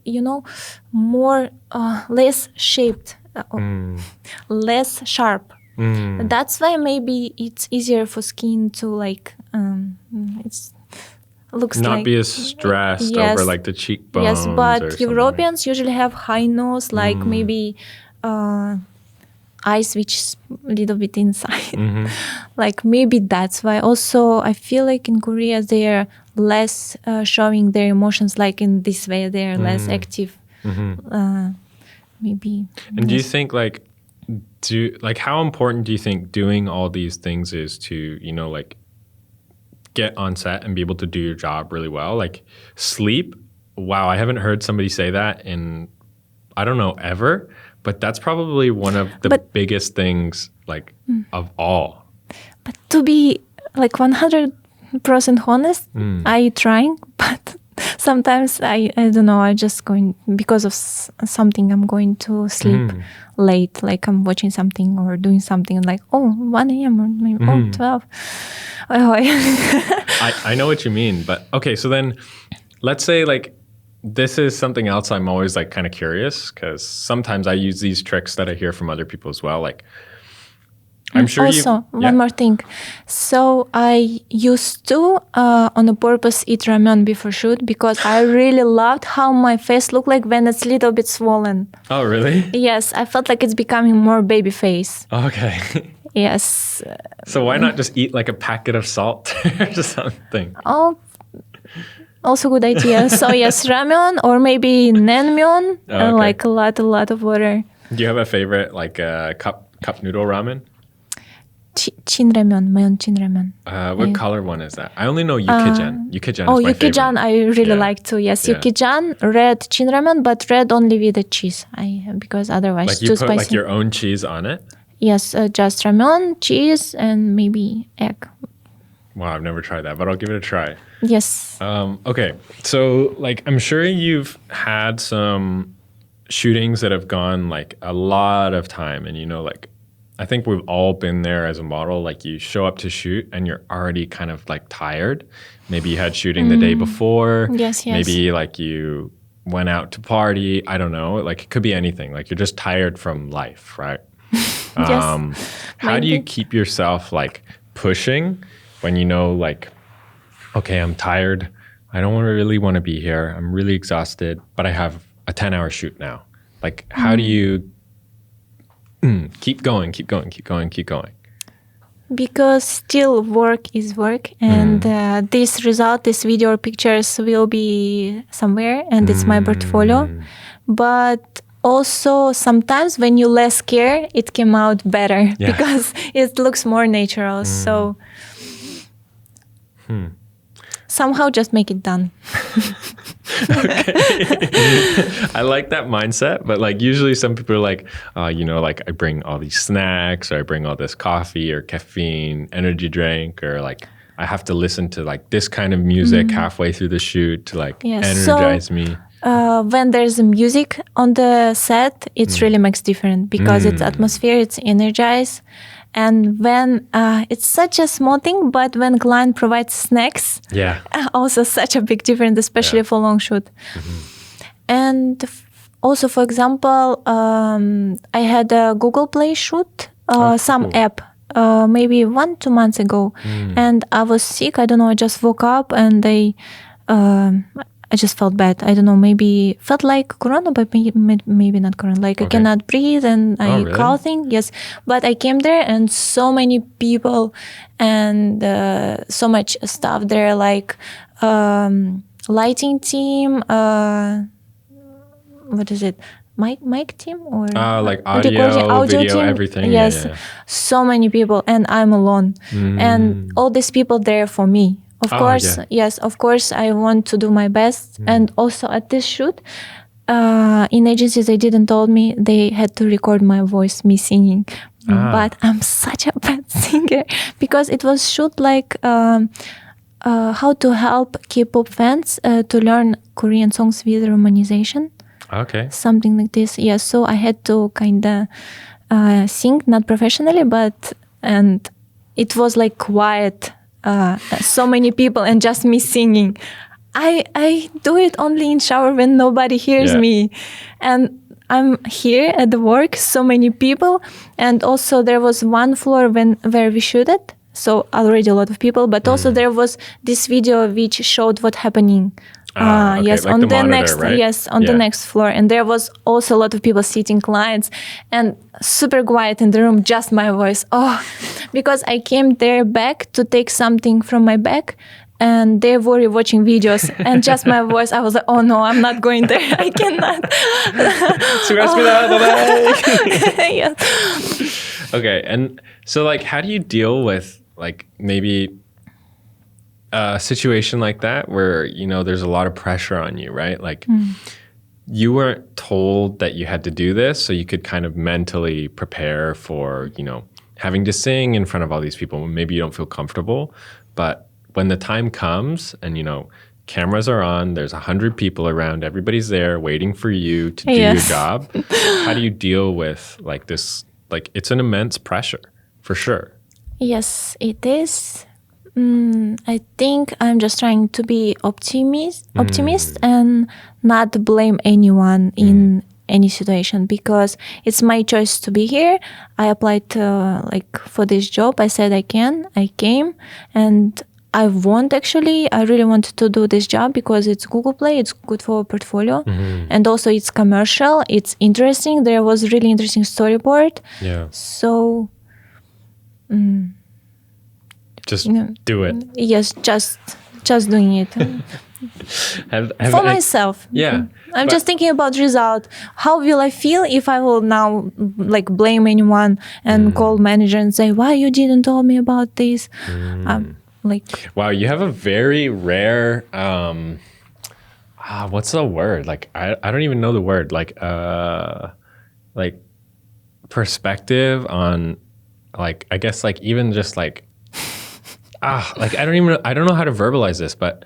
more less shaped, less sharp. That's why maybe it's easier for skin to like it's looks not like, be as stressed over like the cheekbones. Yes, but Europeans usually have high nose, like maybe eyes which is a little bit inside. Like maybe that's why. Also, I feel like in Korea they are less showing their emotions like in this way. They are less active. Maybe. And do you think like how important do you think doing all these things is to, you know, like get on set and be able to do your job really well? Like sleep. Wow, I haven't heard somebody say that in, I don't know, ever. But that's probably one of the biggest things, like, of all. But to be, like, 100% honest, I trying, but sometimes I don't know, I just going, because of something, I'm going to sleep late, like I'm watching something or doing something, like, 1 a.m. or maybe, 12. I know what you mean, but, okay, so then, let's say, like, this is something else I'm always like kind of curious because sometimes I use these tricks that I hear from other people as well. Like, I'm sure also, one more thing. So I used to, on a purpose, eat ramen before shoot because I really loved how my face looked like when it's a little bit swollen. Oh, really? Yes, I felt like it's becoming more baby face. Okay. Yes. So why not just eat like a packet of salt or something? Oh, also good idea. So yes, ramen or maybe naengmyeon, like a lot of water. Do you have a favorite like cup noodle ramen? Chin ramen, mayon chin ramen. What color one is that? I only know yukijan. Yukijan is my yukijan favorite. I really like too. Yes, yukijan, red chin ramen, but red only with the cheese. Because otherwise like too you put spicy. Like your own cheese on it? Yes, just ramen, cheese, and maybe egg. Wow, I've never tried that, but I'll give it a try. Yes. Okay, so like I'm sure you've had some shootings that have gone like a lot of time, and you know, like I think we've all been there as a model. Like you show up to shoot and you're already kind of like tired. Maybe you had shooting the day before. Yes. Maybe like you went out to party. I don't know. Like it could be anything. Like you're just tired from life, right? Yes. How do you keep yourself like pushing when you know like, okay, I'm tired. I don't really want to be here. I'm really exhausted, but I have a 10-hour shoot now. Like, how do you keep going? Because still work is work, and this result, this video or pictures will be somewhere, and it's my portfolio. But also sometimes when you less care, it came out better because it looks more natural. So somehow just make it done. Okay. I like that mindset, but like usually some people are like, you know, like I bring all these snacks or I bring all this coffee or caffeine, energy drink, or like I have to listen to like this kind of music halfway through the shoot to like energize me. When there's music on the set, it really makes different because it's atmosphere, it's energized. And when it's such a small thing, but when client provides snacks, also such a big difference, especially for long shoot. And also, for example, I had a Google Play shoot, some app, maybe 1-2 months ago, and I was sick. I don't know. I just woke up and I just felt bad. I don't know, maybe felt like corona, but maybe not corona. Like I cannot breathe and I coughing. Yes, but I came there and so many people and so much stuff there, like lighting team. What is it? Mic team or like audio video, team? Everything. Yes, so many people, and I'm alone, and all these people there for me. Of course, yes, of course, I want to do my best. And also at this shoot, in agencies, they didn't told me they had to record my voice, me singing. But I'm such a bad singer because it was shoot like how to help K-pop fans to learn Korean songs with romanization. Okay. Something like this. Yes, so I had to kind of sing, not professionally, and it was like quiet. So many people and just me singing. I do it only in shower when nobody hears me. And I'm here at the work, so many people. And also there was one floor where we shoot it. So already a lot of people. But also there was this video which showed what happening Okay, yes, like on the the monitor, next right? yes, on the next floor, and there was also a lot of people sitting, clients, and super quiet in the room, just my voice. Oh, because I came there back to take something from my bag, and they were watching videos, and just my voice. I was like, oh no, I'm not going there. I cannot. Yes. Okay, and so like, how do you deal with like maybe a situation like that where, you know, there's a lot of pressure on you, right? Like you weren't told that you had to do this, so you could kind of mentally prepare for, you know, having to sing in front of all these people. Maybe you don't feel comfortable, but when the time comes and, you know, cameras are on, there's 100 people around, everybody's there waiting for you to do your job. How do you deal with like this? Like, it's an immense pressure for sure. Yes, it is. I think I'm just trying to be optimist and not blame anyone in any situation, because it's my choice to be here. I applied for this job. I said I came, and I really wanted to do this job because it's Google Play, it's good for portfolio, and also it's commercial, it's interesting. There was really interesting storyboard. Yeah. So just do it. Yes, just doing it. For myself. Yeah. I'm just thinking about result. How will I feel if I will now like blame anyone and call manager and say, why you didn't tell me about this? Wow, you have a very rare what's the word? Like I don't even know the word. Like perspective on, like, I guess, like, even just like like I don't know how to verbalize this, but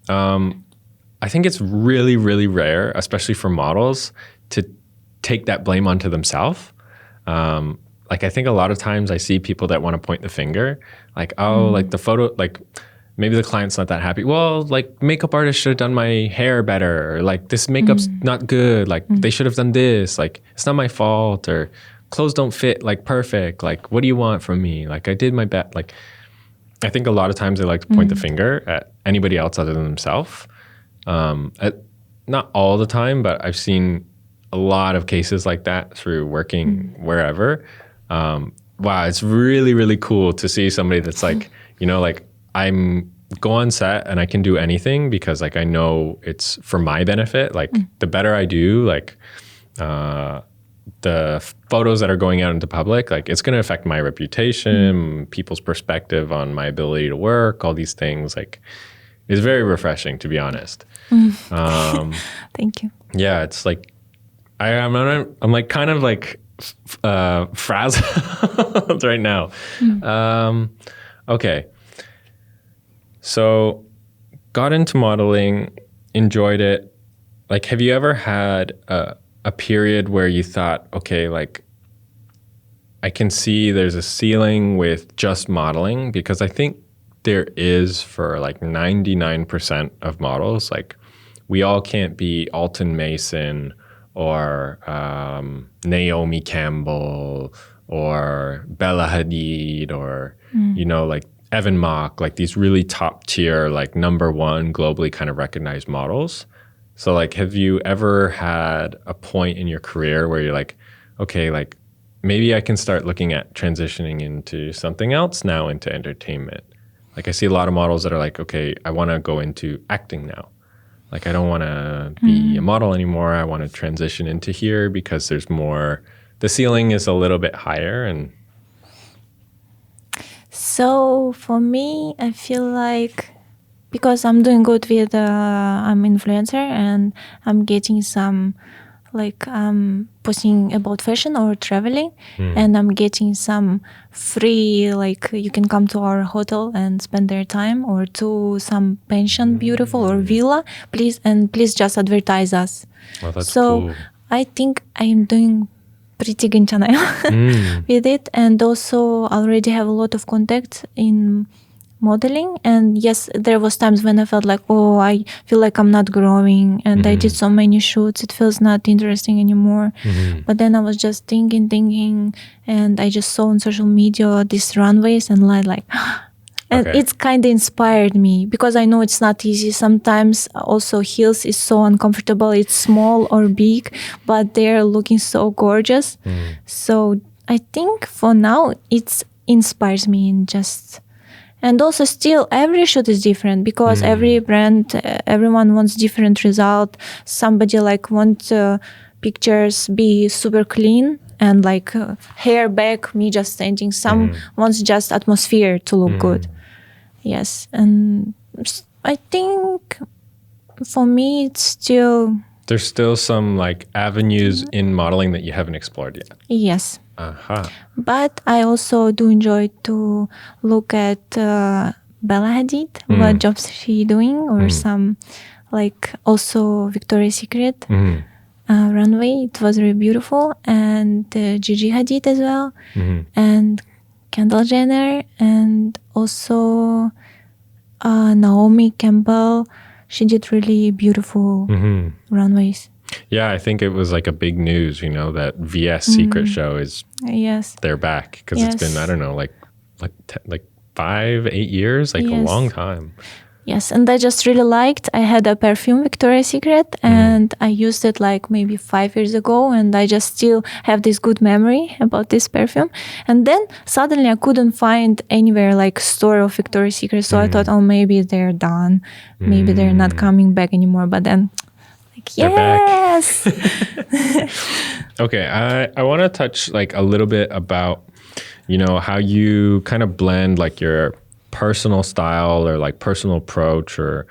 I think it's really, really rare, especially for models, to take that blame onto themselves. Like, I think a lot of times I see people that want to point the finger, like, oh, like the photo, like maybe the client's not that happy. Well, like, makeup artist should have done my hair better, or like this makeup's not good, like they should have done this, like it's not my fault, or clothes don't fit like perfect, like what do you want from me? Like I did my best. Like, I think a lot of times they like to point the finger at anybody else other than themselves. Not all the time, but I've seen a lot of cases like that through working wherever. Wow, it's really, really cool to see somebody that's like, you know, like I'm go on set and I can do anything because like I know it's for my benefit. Like the better I do, like the photos that are going out into public, like it's going to affect my reputation, people's perspective on my ability to work, all these things. Like it's very refreshing, to be honest. Thank you. Yeah, it's like I'm like kind of like frazzled right now. Okay, so got into modeling, enjoyed it. Like, have you ever had a period where you thought, okay, like I can see there's a ceiling with just modeling? Because I think there is for like 99% of models. Like, we all can't be Alton Mason or Naomi Campbell or Bella Hadid or, you know, like Evan Mock, like these really top tier, like #1 globally kind of recognized models. So like, have you ever had a point in your career where you're like, okay, like maybe I can start looking at transitioning into something else now, into entertainment? Like I see a lot of models that are like, okay, I want to go into acting now. Like I don't want to be a model anymore. I want to transition into here because there's more, the ceiling is a little bit higher. And so for me, I feel like because I'm doing good with I'm influencer and I'm getting some, like I'm posting about fashion or traveling, and I'm getting some free, like you can come to our hotel and spend their time, or to some pension, beautiful, or villa, please just advertise us. Well, that's so cool. I think I'm doing pretty good with it, and also I already have a lot of contacts in modeling. And yes, there was times when I felt like, oh, I feel like I'm not growing, and I did so many shoots, it feels not interesting anymore. But then I was just thinking, and I just saw on social media these runways, and like And it's kind of inspired me because I know it's not easy. Sometimes also heels is so uncomfortable. It's small or big, but they're looking so gorgeous. So I think for now it inspires me in just... And also still every shoot is different because every brand, everyone wants different result. Somebody like wants pictures be super clean and like hair back, me just standing. Some wants just atmosphere to look good. Yes. And I think for me it's still... There's still some like avenues in modeling that you haven't explored yet. Yes. Uh-huh. But I also do enjoy to look at Bella Hadid, what jobs she doing, or some like also Victoria's Secret runway. It was really beautiful, and Gigi Hadid as well, and Kendall Jenner, and also Naomi Campbell. She did really beautiful runways. Yeah, I think it was like a big news, you know, that VS Secret Show is they're back because it's been, I don't know, like 5-8 years, like a long time. Yes, and I just really liked. I had a perfume Victoria's Secret, and I used it like maybe 5 years ago, and I just still have this good memory about this perfume. And then suddenly I couldn't find anywhere like store of Victoria's Secret, so I thought, oh, maybe they're done, maybe they're not coming back anymore. But then, like, yes. Okay, I want to touch like a little bit about, you know, how you kind of blend like your personal style or like personal approach or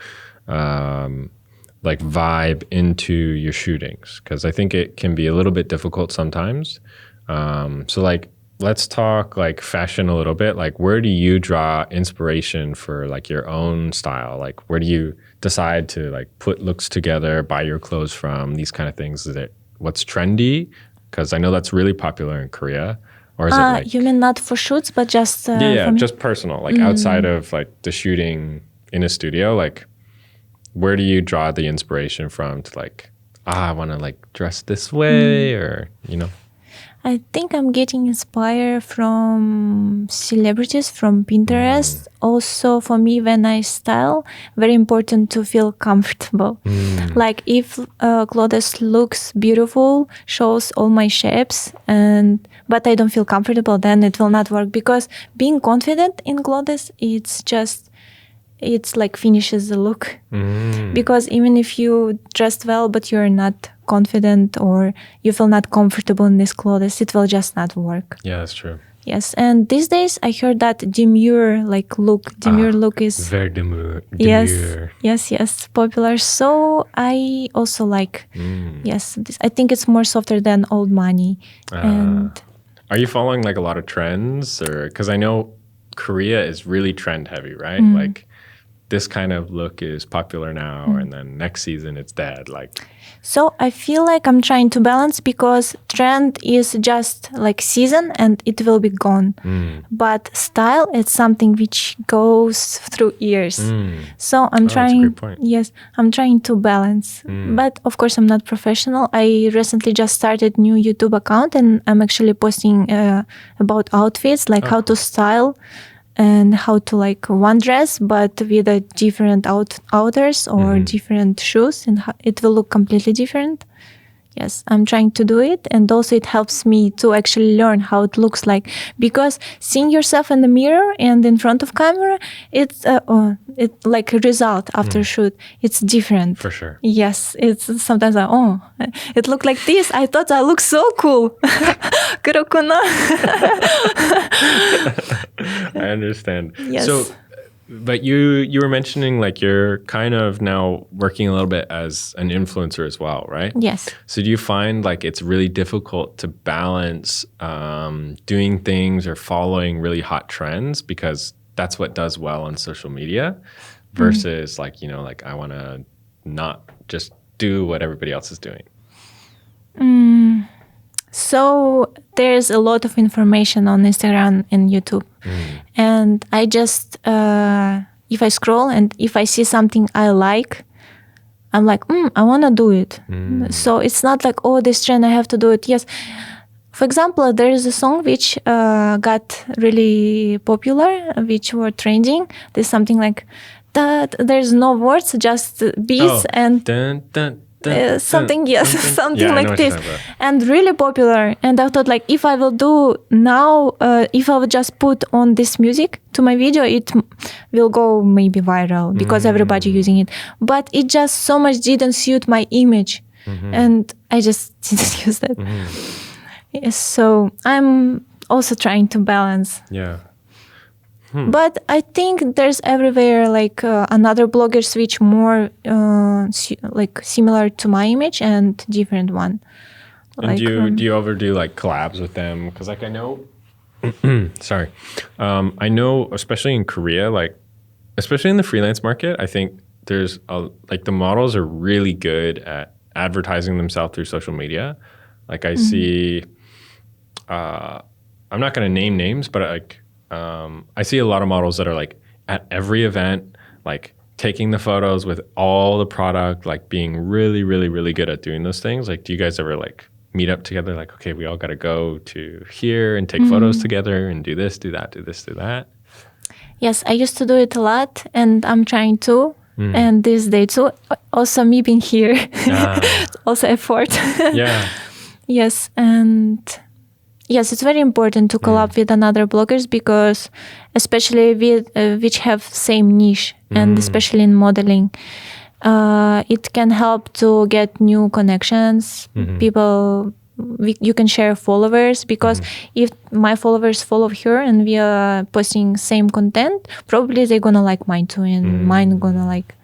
like vibe into your shootings, because I think it can be a little bit difficult sometimes. So like let's talk like fashion a little bit. Like where do you draw inspiration for like your own style? Like where do you decide to like put looks together, buy your clothes from, these kind of things? Is it what's trendy? Because I know that's really popular in Korea. Or is it like, you mean not for shoots, but just just personal, like outside of like the shooting in a studio? Like, where do you draw the inspiration from to like, I want to like dress this way, or you know? I think I'm getting inspired from celebrities, from Pinterest. Also, for me, when I style, very important to feel comfortable. Like if clothes looks beautiful, shows all my shapes, but I don't feel comfortable, then it will not work. Because being confident in clothes, it's like finishes the look. Because even if you dressed well, but you're not confident or you feel not comfortable in these clothes, it will just not work. Yeah, that's true. Yes, and these days I heard that demure look is very demure. Yes, popular. So I also like I think it's more softer than old money. And are you following like a lot of trends, or because I know Korea is really trend heavy, right? Like this kind of look is popular now, and then next season it's dead. Like, so I feel like I'm trying to balance, because trend is just like season and it will be gone. But style is something which goes through years. So I'm trying. That's a great point. Yes, I'm trying to balance. But of course, I'm not professional. I recently just started new YouTube account, and I'm actually posting about outfits, like how to style and how to like one dress, but with a different outers or different shoes, and it will look completely different. Yes, I'm trying to do it, and also it helps me to actually learn how it looks like, because seeing yourself in the mirror and in front of camera, it's like a result after shoot. It's different. For sure. Yes, it's sometimes like, oh, it looked like this. I thought I looked so cool. I understand. Yes. So, but you were mentioning like you're kind of now working a little bit as an influencer as well, right? Yes. So do you find like it's really difficult to balance doing things or following really hot trends, because that's what does well on social media, versus like, you know, like I want to not just do what everybody else is doing? So there's a lot of information on Instagram and YouTube. And I just, if I scroll and if I see something I like, I'm like, I want to do it. So it's not like, oh, this trend, I have to do it. Yes, For example, there is a song which got really popular, which were trending. There's something like that. There's no words, just beats and dun, dun, something. Yes, something like this, and really popular. And I thought, like, if I will do now, if I will just put on this music to my video, it will go maybe viral because everybody using it. But it just so much didn't suit my image, and I just didn't use that. Yes, so I'm also trying to balance. Yeah. But I think there's everywhere like another bloggers which more like similar to my image and different one. And like, do you ever do like collabs with them? Because like I know, sorry, I know especially in Korea, like especially in the freelance market, I think there's like the models are really good at advertising themselves through social media. Like I see, I'm not going to name names, but like. I see a lot of models that are like at every event, like taking the photos with all the product, like being really, really, really good at doing those things. Like, do you guys ever like meet up together? Like, okay, we all got to go to here and take photos together and do this, do that, do this, do that. Yes, I used to do it a lot and I'm trying to. And this day too. Also me being here, it's also effort. Yeah. Yes, and... Yes, it's very important to collab with another bloggers because especially with which have same niche and especially in modeling, it can help to get new connections. People, you can share followers because if my followers follow her and we are posting same content, probably they're gonna like mine too and mine gonna like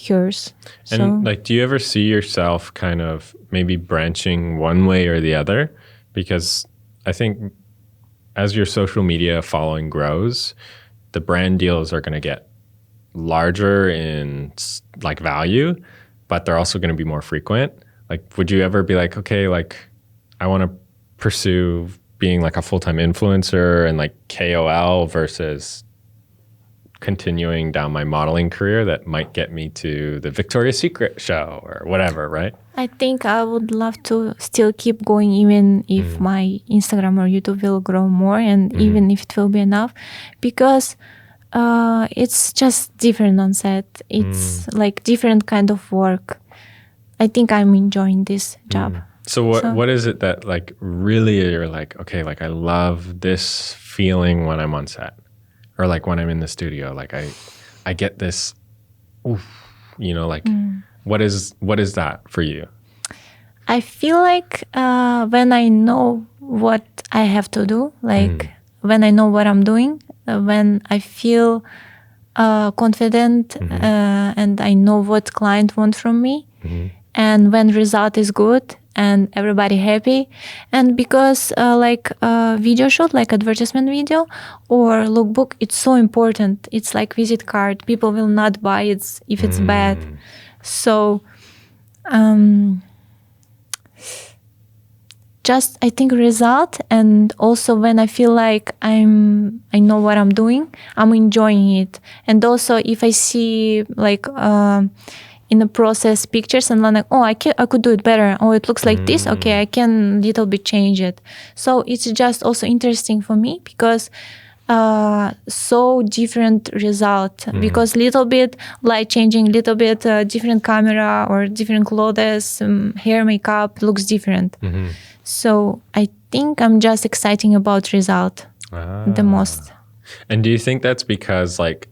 hers. And so, like, do you ever see yourself kind of maybe branching one way or the other? Because I think as your social media following grows, the brand deals are going to get larger in like value, but they're also going to be more frequent. Like, would you ever be like, okay, like I want to pursue being like a full-time influencer and like KOL versus continuing down my modeling career that might get me to the Victoria's Secret show or whatever, right? I think I would love to still keep going even if my Instagram or YouTube will grow more and even if it will be enough because it's just different on set. It's like different kind of work. I think I'm enjoying this job. So what is it that like really you're like, okay, like I love this feeling when I'm on set or like when I'm in the studio, like I get this, oof, you know, like what is that for you? I feel like when I know what I have to do, like when I know what I'm doing, when I feel confident and I know what client wants from me, and when result is good and everybody happy, and because like video shoot, like advertisement video or lookbook, it's so important. It's like visit card. People will not buy it if it's bad. So just I think result, and also when I feel like I know what I'm doing, I'm enjoying it. And also if I see like in the process pictures and I'm like, oh, I could do it better. Oh, it looks like this. Okay, I can little bit change it. So it's just also interesting for me because so different result because little bit light changing, little bit different camera or different clothes, hair, makeup looks different. So I think I'm just exciting about result the most. And do you think that's because like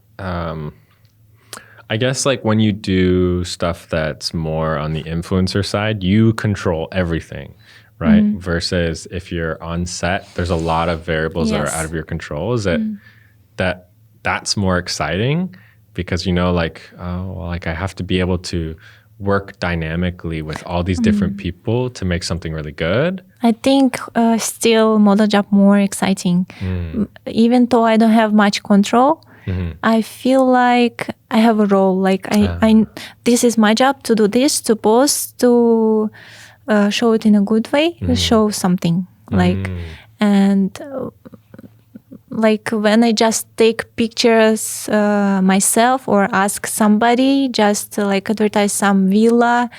I guess like when you do stuff that's more on the influencer side, you control everything, right? Versus if you're on set, there's a lot of variables that are out of your control. Is it that's more exciting because you know, like, oh, well, like I have to be able to work dynamically with all these different people to make something really good? I think still model job more exciting. Even though I don't have much control, I feel like I have a role. Like I this is my job to do this, to post, to show it in a good way, show something. Like and like when I just take pictures myself or ask somebody just to like advertise some villa.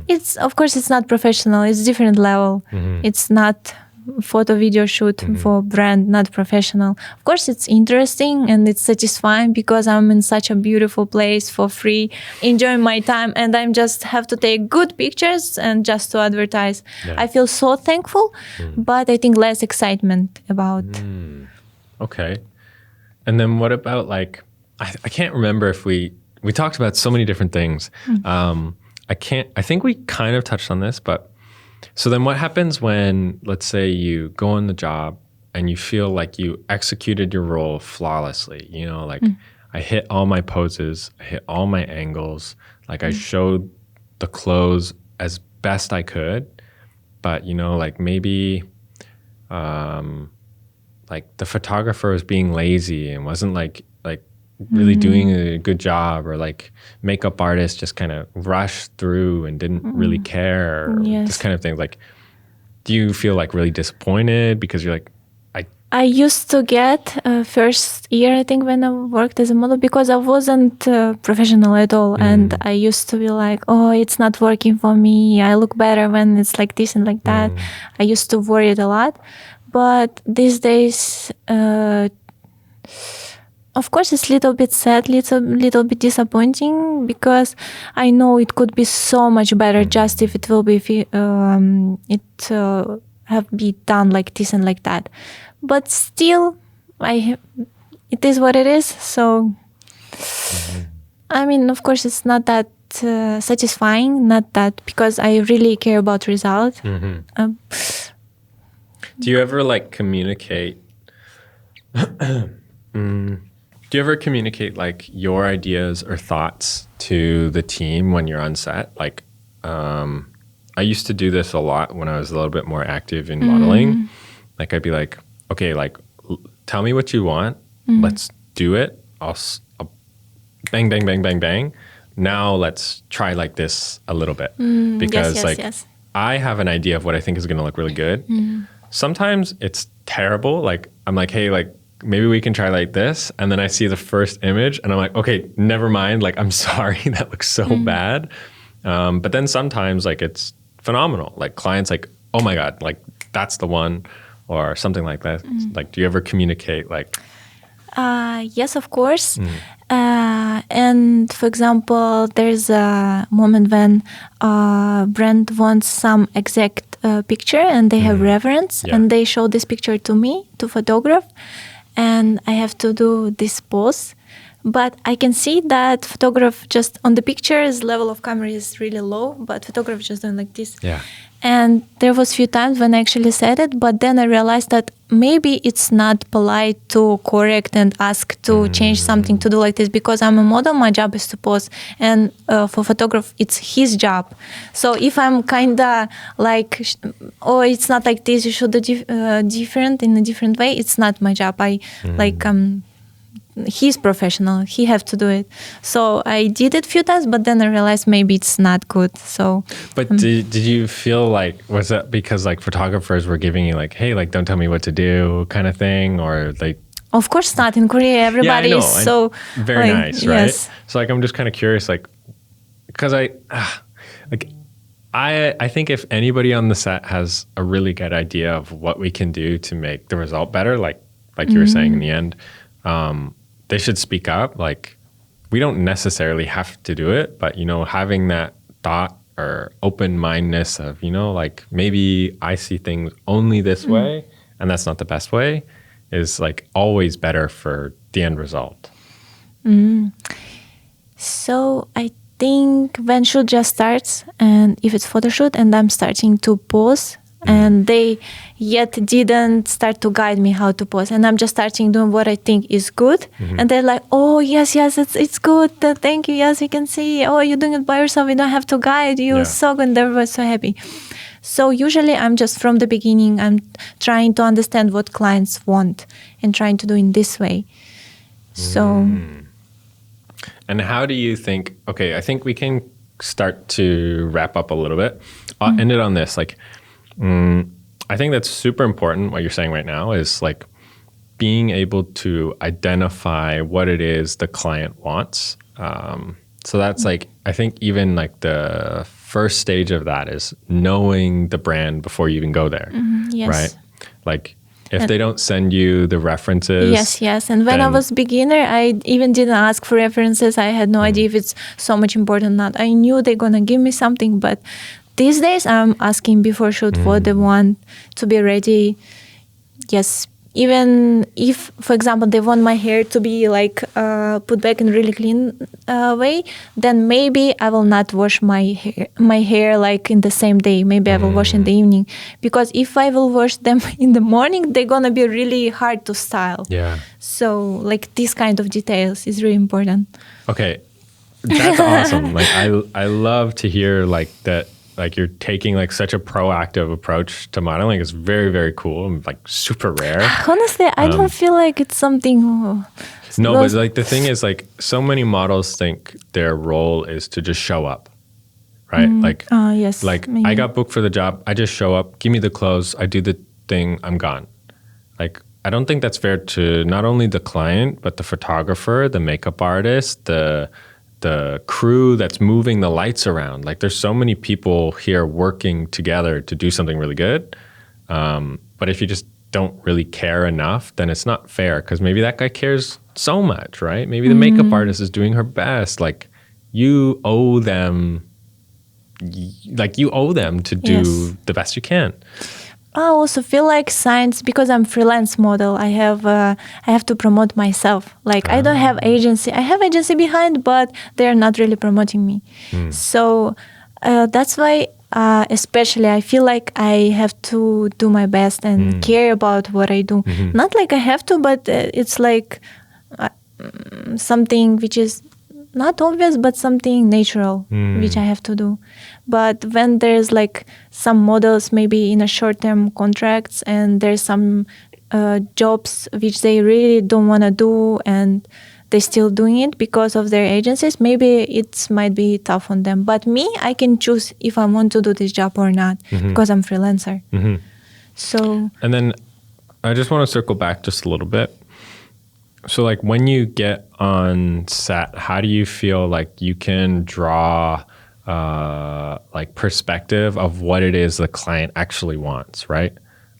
It's of course it's not professional. It's different level. It's not photo video shoot for brand, not professional. Of course it's interesting and it's satisfying because I'm in such a beautiful place for free, enjoying my time, and I'm just have to take good pictures and just to advertise. I feel so thankful, but I think less excitement about. Okay. And then what about like, I can't remember if we talked about so many different things. I think we kind of touched on this, but so then what happens when, let's say you go on the job and you feel like you executed your role flawlessly, you know, like I hit all my poses, I hit all my angles, like I showed the clothes as best I could, but you know, like maybe like the photographer was being lazy and wasn't like really doing a good job, or like makeup artist just kind of rushed through and didn't really care, or this kind of thing. Like, do you feel like really disappointed because you're like, I used to get first year, I think, when I worked as a model, because I wasn't professional at all. And I used to be like, oh, it's not working for me. I look better when it's like this and like that. I used to worry it a lot. But these days, of course, it's a little bit sad, little bit disappointing, because I know it could be so much better just if it will be have be done like this and like that. But still, it is what it is. So, I mean, of course, it's not that satisfying, not that, because I really care about result. Do you ever like communicate? Do you ever communicate like your ideas or thoughts to the team when you're on set? Like, I used to do this a lot when I was a little bit more active in modeling. Like, I'd be like, okay, like, tell me what you want. Let's do it. I'll bang, bang, bang, bang, bang. Now let's try like this a little bit. Because I have an idea of what I think is going to look really good. Sometimes it's terrible. Like, I'm like, hey, like, maybe we can try like this. And then I see the first image and I'm like, okay, never mind. Like, I'm sorry, that looks so bad. But then sometimes like it's phenomenal. Like clients like, oh my God, like that's the one, or something like that. Like, do you ever communicate like? Yes, of course. And for example, there's a moment when brand wants some exact picture and they have reference and they show this picture to me to photograph, and I have to do this pose. But I can see that photograph just on the pictures level of camera is really low, but photograph just doing like this. Yeah. And there was few times when I actually said it, but then I realized that maybe it's not polite to correct and ask to change something to do like this, because I'm a model, my job is to pose, and for photograph, it's his job. So if I'm kind of like, oh, it's not like this, you should do different in a different way, it's not my job. He's professional, he have to do it. So I did it a few times, but then I realized maybe it's not good. So but did you feel like, was that because like photographers were giving you like, hey, like don't tell me what to do kind of thing, or like? Of course not. In Korea everybody is so very like, nice, right? Yes. So like I'm just kind of curious, like, because I think if anybody on the set has a really good idea of what we can do to make the result better, like you were saying in the end, they should speak up. Like, we don't necessarily have to do it, but, you know, having that thought or open-mindedness of, you know, like maybe I see things only this way and that's not the best way is like always better for the end result. So I think when shoot just starts, and if it's photo shoot and I'm starting to pose, and they yet didn't start to guide me how to pose, and I'm just starting doing what I think is good, and they're like, oh yes, it's good, thank you, yes, you can see, oh, you're doing it by yourself, we don't have to guide you, so good, and they were so happy. So usually I'm just from the beginning, I'm trying to understand what clients want and trying to do in this way. So and how do you think, okay, I think we can start to wrap up a little bit. I'll end it on this, like, I think that's super important. What you're saying right now is like, being able to identify what it is the client wants. So that's like, I think even like the first stage of that is knowing the brand before you even go there, Yes. right? Like if they don't send you the references. Yes. And when I was beginner, I even didn't ask for references. I had no idea if it's so much important or not. I knew they're going to give me something, but these days I'm asking before shoot what they want to be ready. Yes. Even if, for example, they want my hair to be like put back in really clean way, then maybe I will not wash my hair like in the same day. Maybe I will wash in the evening, because if I will wash them in the morning, they're gonna be really hard to style. Yeah. So like these kind of details is really important. Okay, that's awesome. Like I love to hear like that. Like you're taking like such a proactive approach to modeling. It's very, very cool and like super rare. Honestly, I don't feel like it's something. No, but like the thing is like so many models think their role is to just show up, right? Yes. Like maybe. I got booked for the job. I just show up, give me the clothes. I do the thing. I'm gone. Like I don't think that's fair to not only the client, but the photographer, the makeup artist, the crew that's moving the lights around. Like there's so many people here working together to do something really good. But if you just don't really care enough, then it's not fair, because maybe that guy cares so much, right? Maybe the makeup artist is doing her best. Like you owe them to do the best you can. I also feel like science, because I'm freelance model, I have to promote myself. Like I don't have agency. I have agency behind, but they're not really promoting me. So that's why especially I feel like I have to do my best and care about what I do. Not like I have to, but it's like something which is not obvious, but something natural, which I have to do. But when there's like some models maybe in a short-term contracts, and there's some jobs which they really don't want to do, and they're still doing it because of their agencies, maybe it might be tough on them. But me, I can choose if I want to do this job or not, because I'm freelancer. So. And then I just want to circle back just a little bit. So like when you get on set, how do you feel like you can draw like perspective of what it is the client actually wants, right?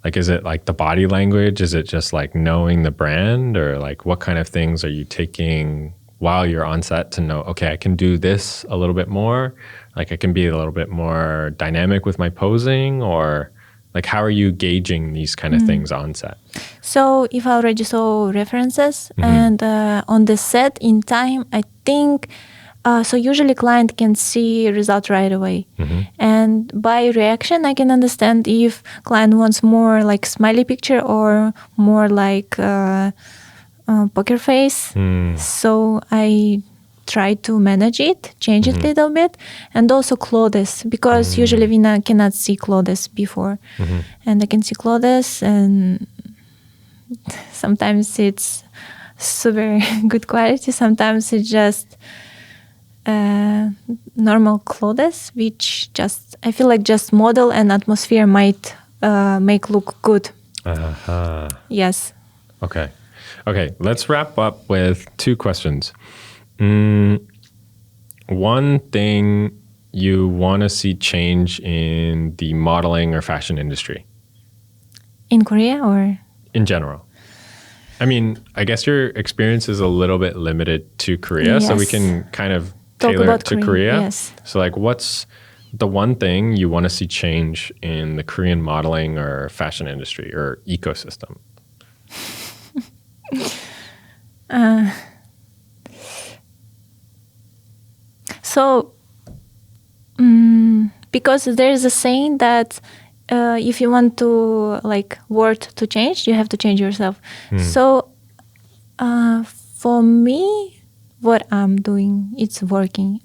Like, is it like the body language? Is it just like knowing the brand, or like what kind of things are you taking while you're on set to know, okay, I can do this a little bit more. Like I can be a little bit more dynamic with my posing, or like how are you gauging these kind of things on set? So if I already saw references and on the set in time, I think, so usually client can see result right away. And by reaction, I can understand if client wants more like smiley picture or more like poker face. So I try to manage it, change it a little bit, and also clothes, because usually we cannot see clothes before. And I can see clothes, and sometimes it's super good quality, sometimes it's just normal clothes, which just, I feel like just model and atmosphere might make look good. Yes. Okay, let's wrap up with two questions. One thing you want to see change in the modeling or fashion industry? In Korea or? In general. I mean, I guess your experience is a little bit limited to Korea, so we can kind of tailor it to Korea. Yes. So like what's the one thing you want to see change in the Korean modeling or fashion industry or ecosystem? So, because there's a saying that if you want to like world to change, you have to change yourself. So, for me, what I'm doing, it's working.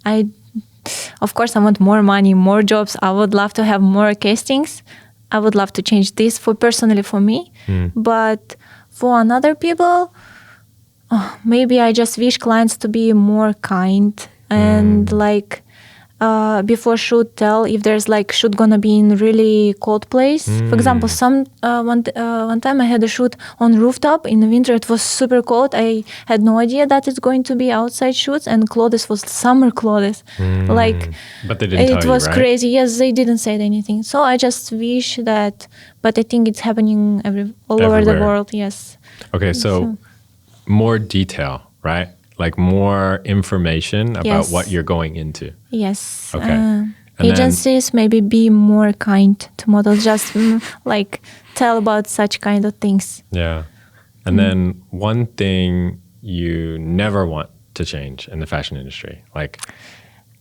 Of course, I want more money, more jobs. I would love to have more castings. I would love to change this personally for me. But for other people, maybe I just wish clients to be more kind and like before shoot tell if there's like shoot gonna be in really cold place. For example, one time I had a shoot on rooftop in the winter. It was super cold. I had no idea that it's going to be outside shoots, and clothes was summer clothes. But they didn't tell it you, was right? crazy. Yes, they didn't say anything. So I just wish that, but I think it's happening all over the Everywhere. world. Yes. Okay, so more detail, right? Like more information about Yes. what you're going into. Yes. Okay. And then- agencies maybe be more kind to models. Just like tell about such kind of things. Yeah. And then one thing you never want to change in the fashion industry, like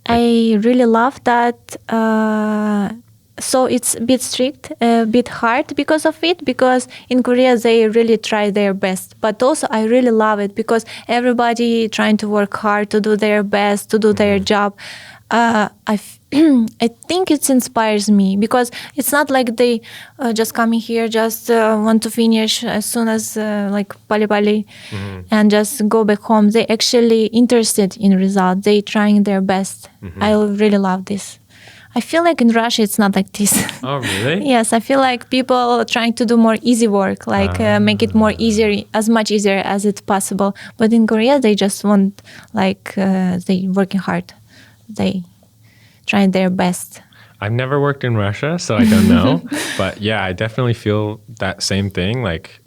I really love that. So it's a bit strict, a bit hard because of it, because in Korea they really try their best. But also I really love it because everybody trying to work hard to do their best, to do their job. I think it inspires me because it's not like they just coming here, just want to finish as soon as like pali and just go back home. They actually interested in results. They trying their best. I really love this. I feel like in Russia it's not like this. Oh, really? Yes, I feel like people are trying to do more easy work, like make it more easier, as much easier as it's possible. But in Korea, they just want, like, they working hard. They trying their best. I've never worked in Russia, so I don't know. But yeah, I definitely feel that same thing. Like,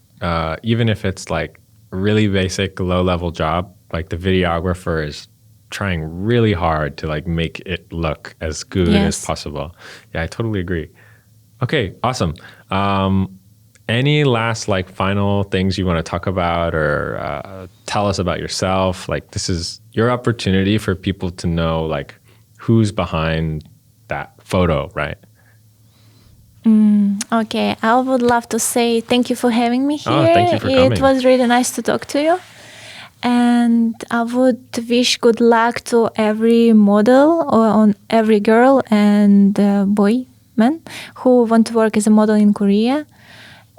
even if it's like a really basic low-level job, like the videographer is trying really hard to like make it look as good as possible. Yeah, I totally agree. Okay, awesome. Any last like final things you want to talk about or tell us about yourself? Like this is your opportunity for people to know like who's behind that photo, right? Okay, I would love to say thank you for having me here. Oh, thank you for coming. It was really nice to talk to you. And I would wish good luck to every model or on every girl and boy, man, who want to work as a model in Korea.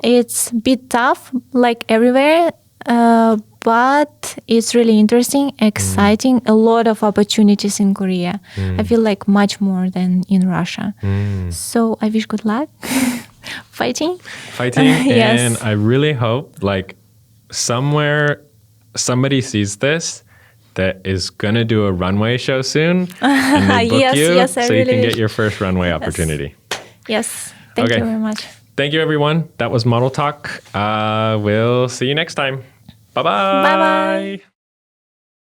It's a bit tough, like everywhere, but it's really interesting, exciting, a lot of opportunities in Korea. I feel like much more than in Russia. So I wish good luck. Fighting. Yes. And I really hope like somewhere somebody sees this that is going to do a runway show soon and they book you so you can get your first runway opportunity. Yes. Thank you very much. Thank you, everyone. That was Model Talk. We'll see you next time. Bye-bye. Bye-bye.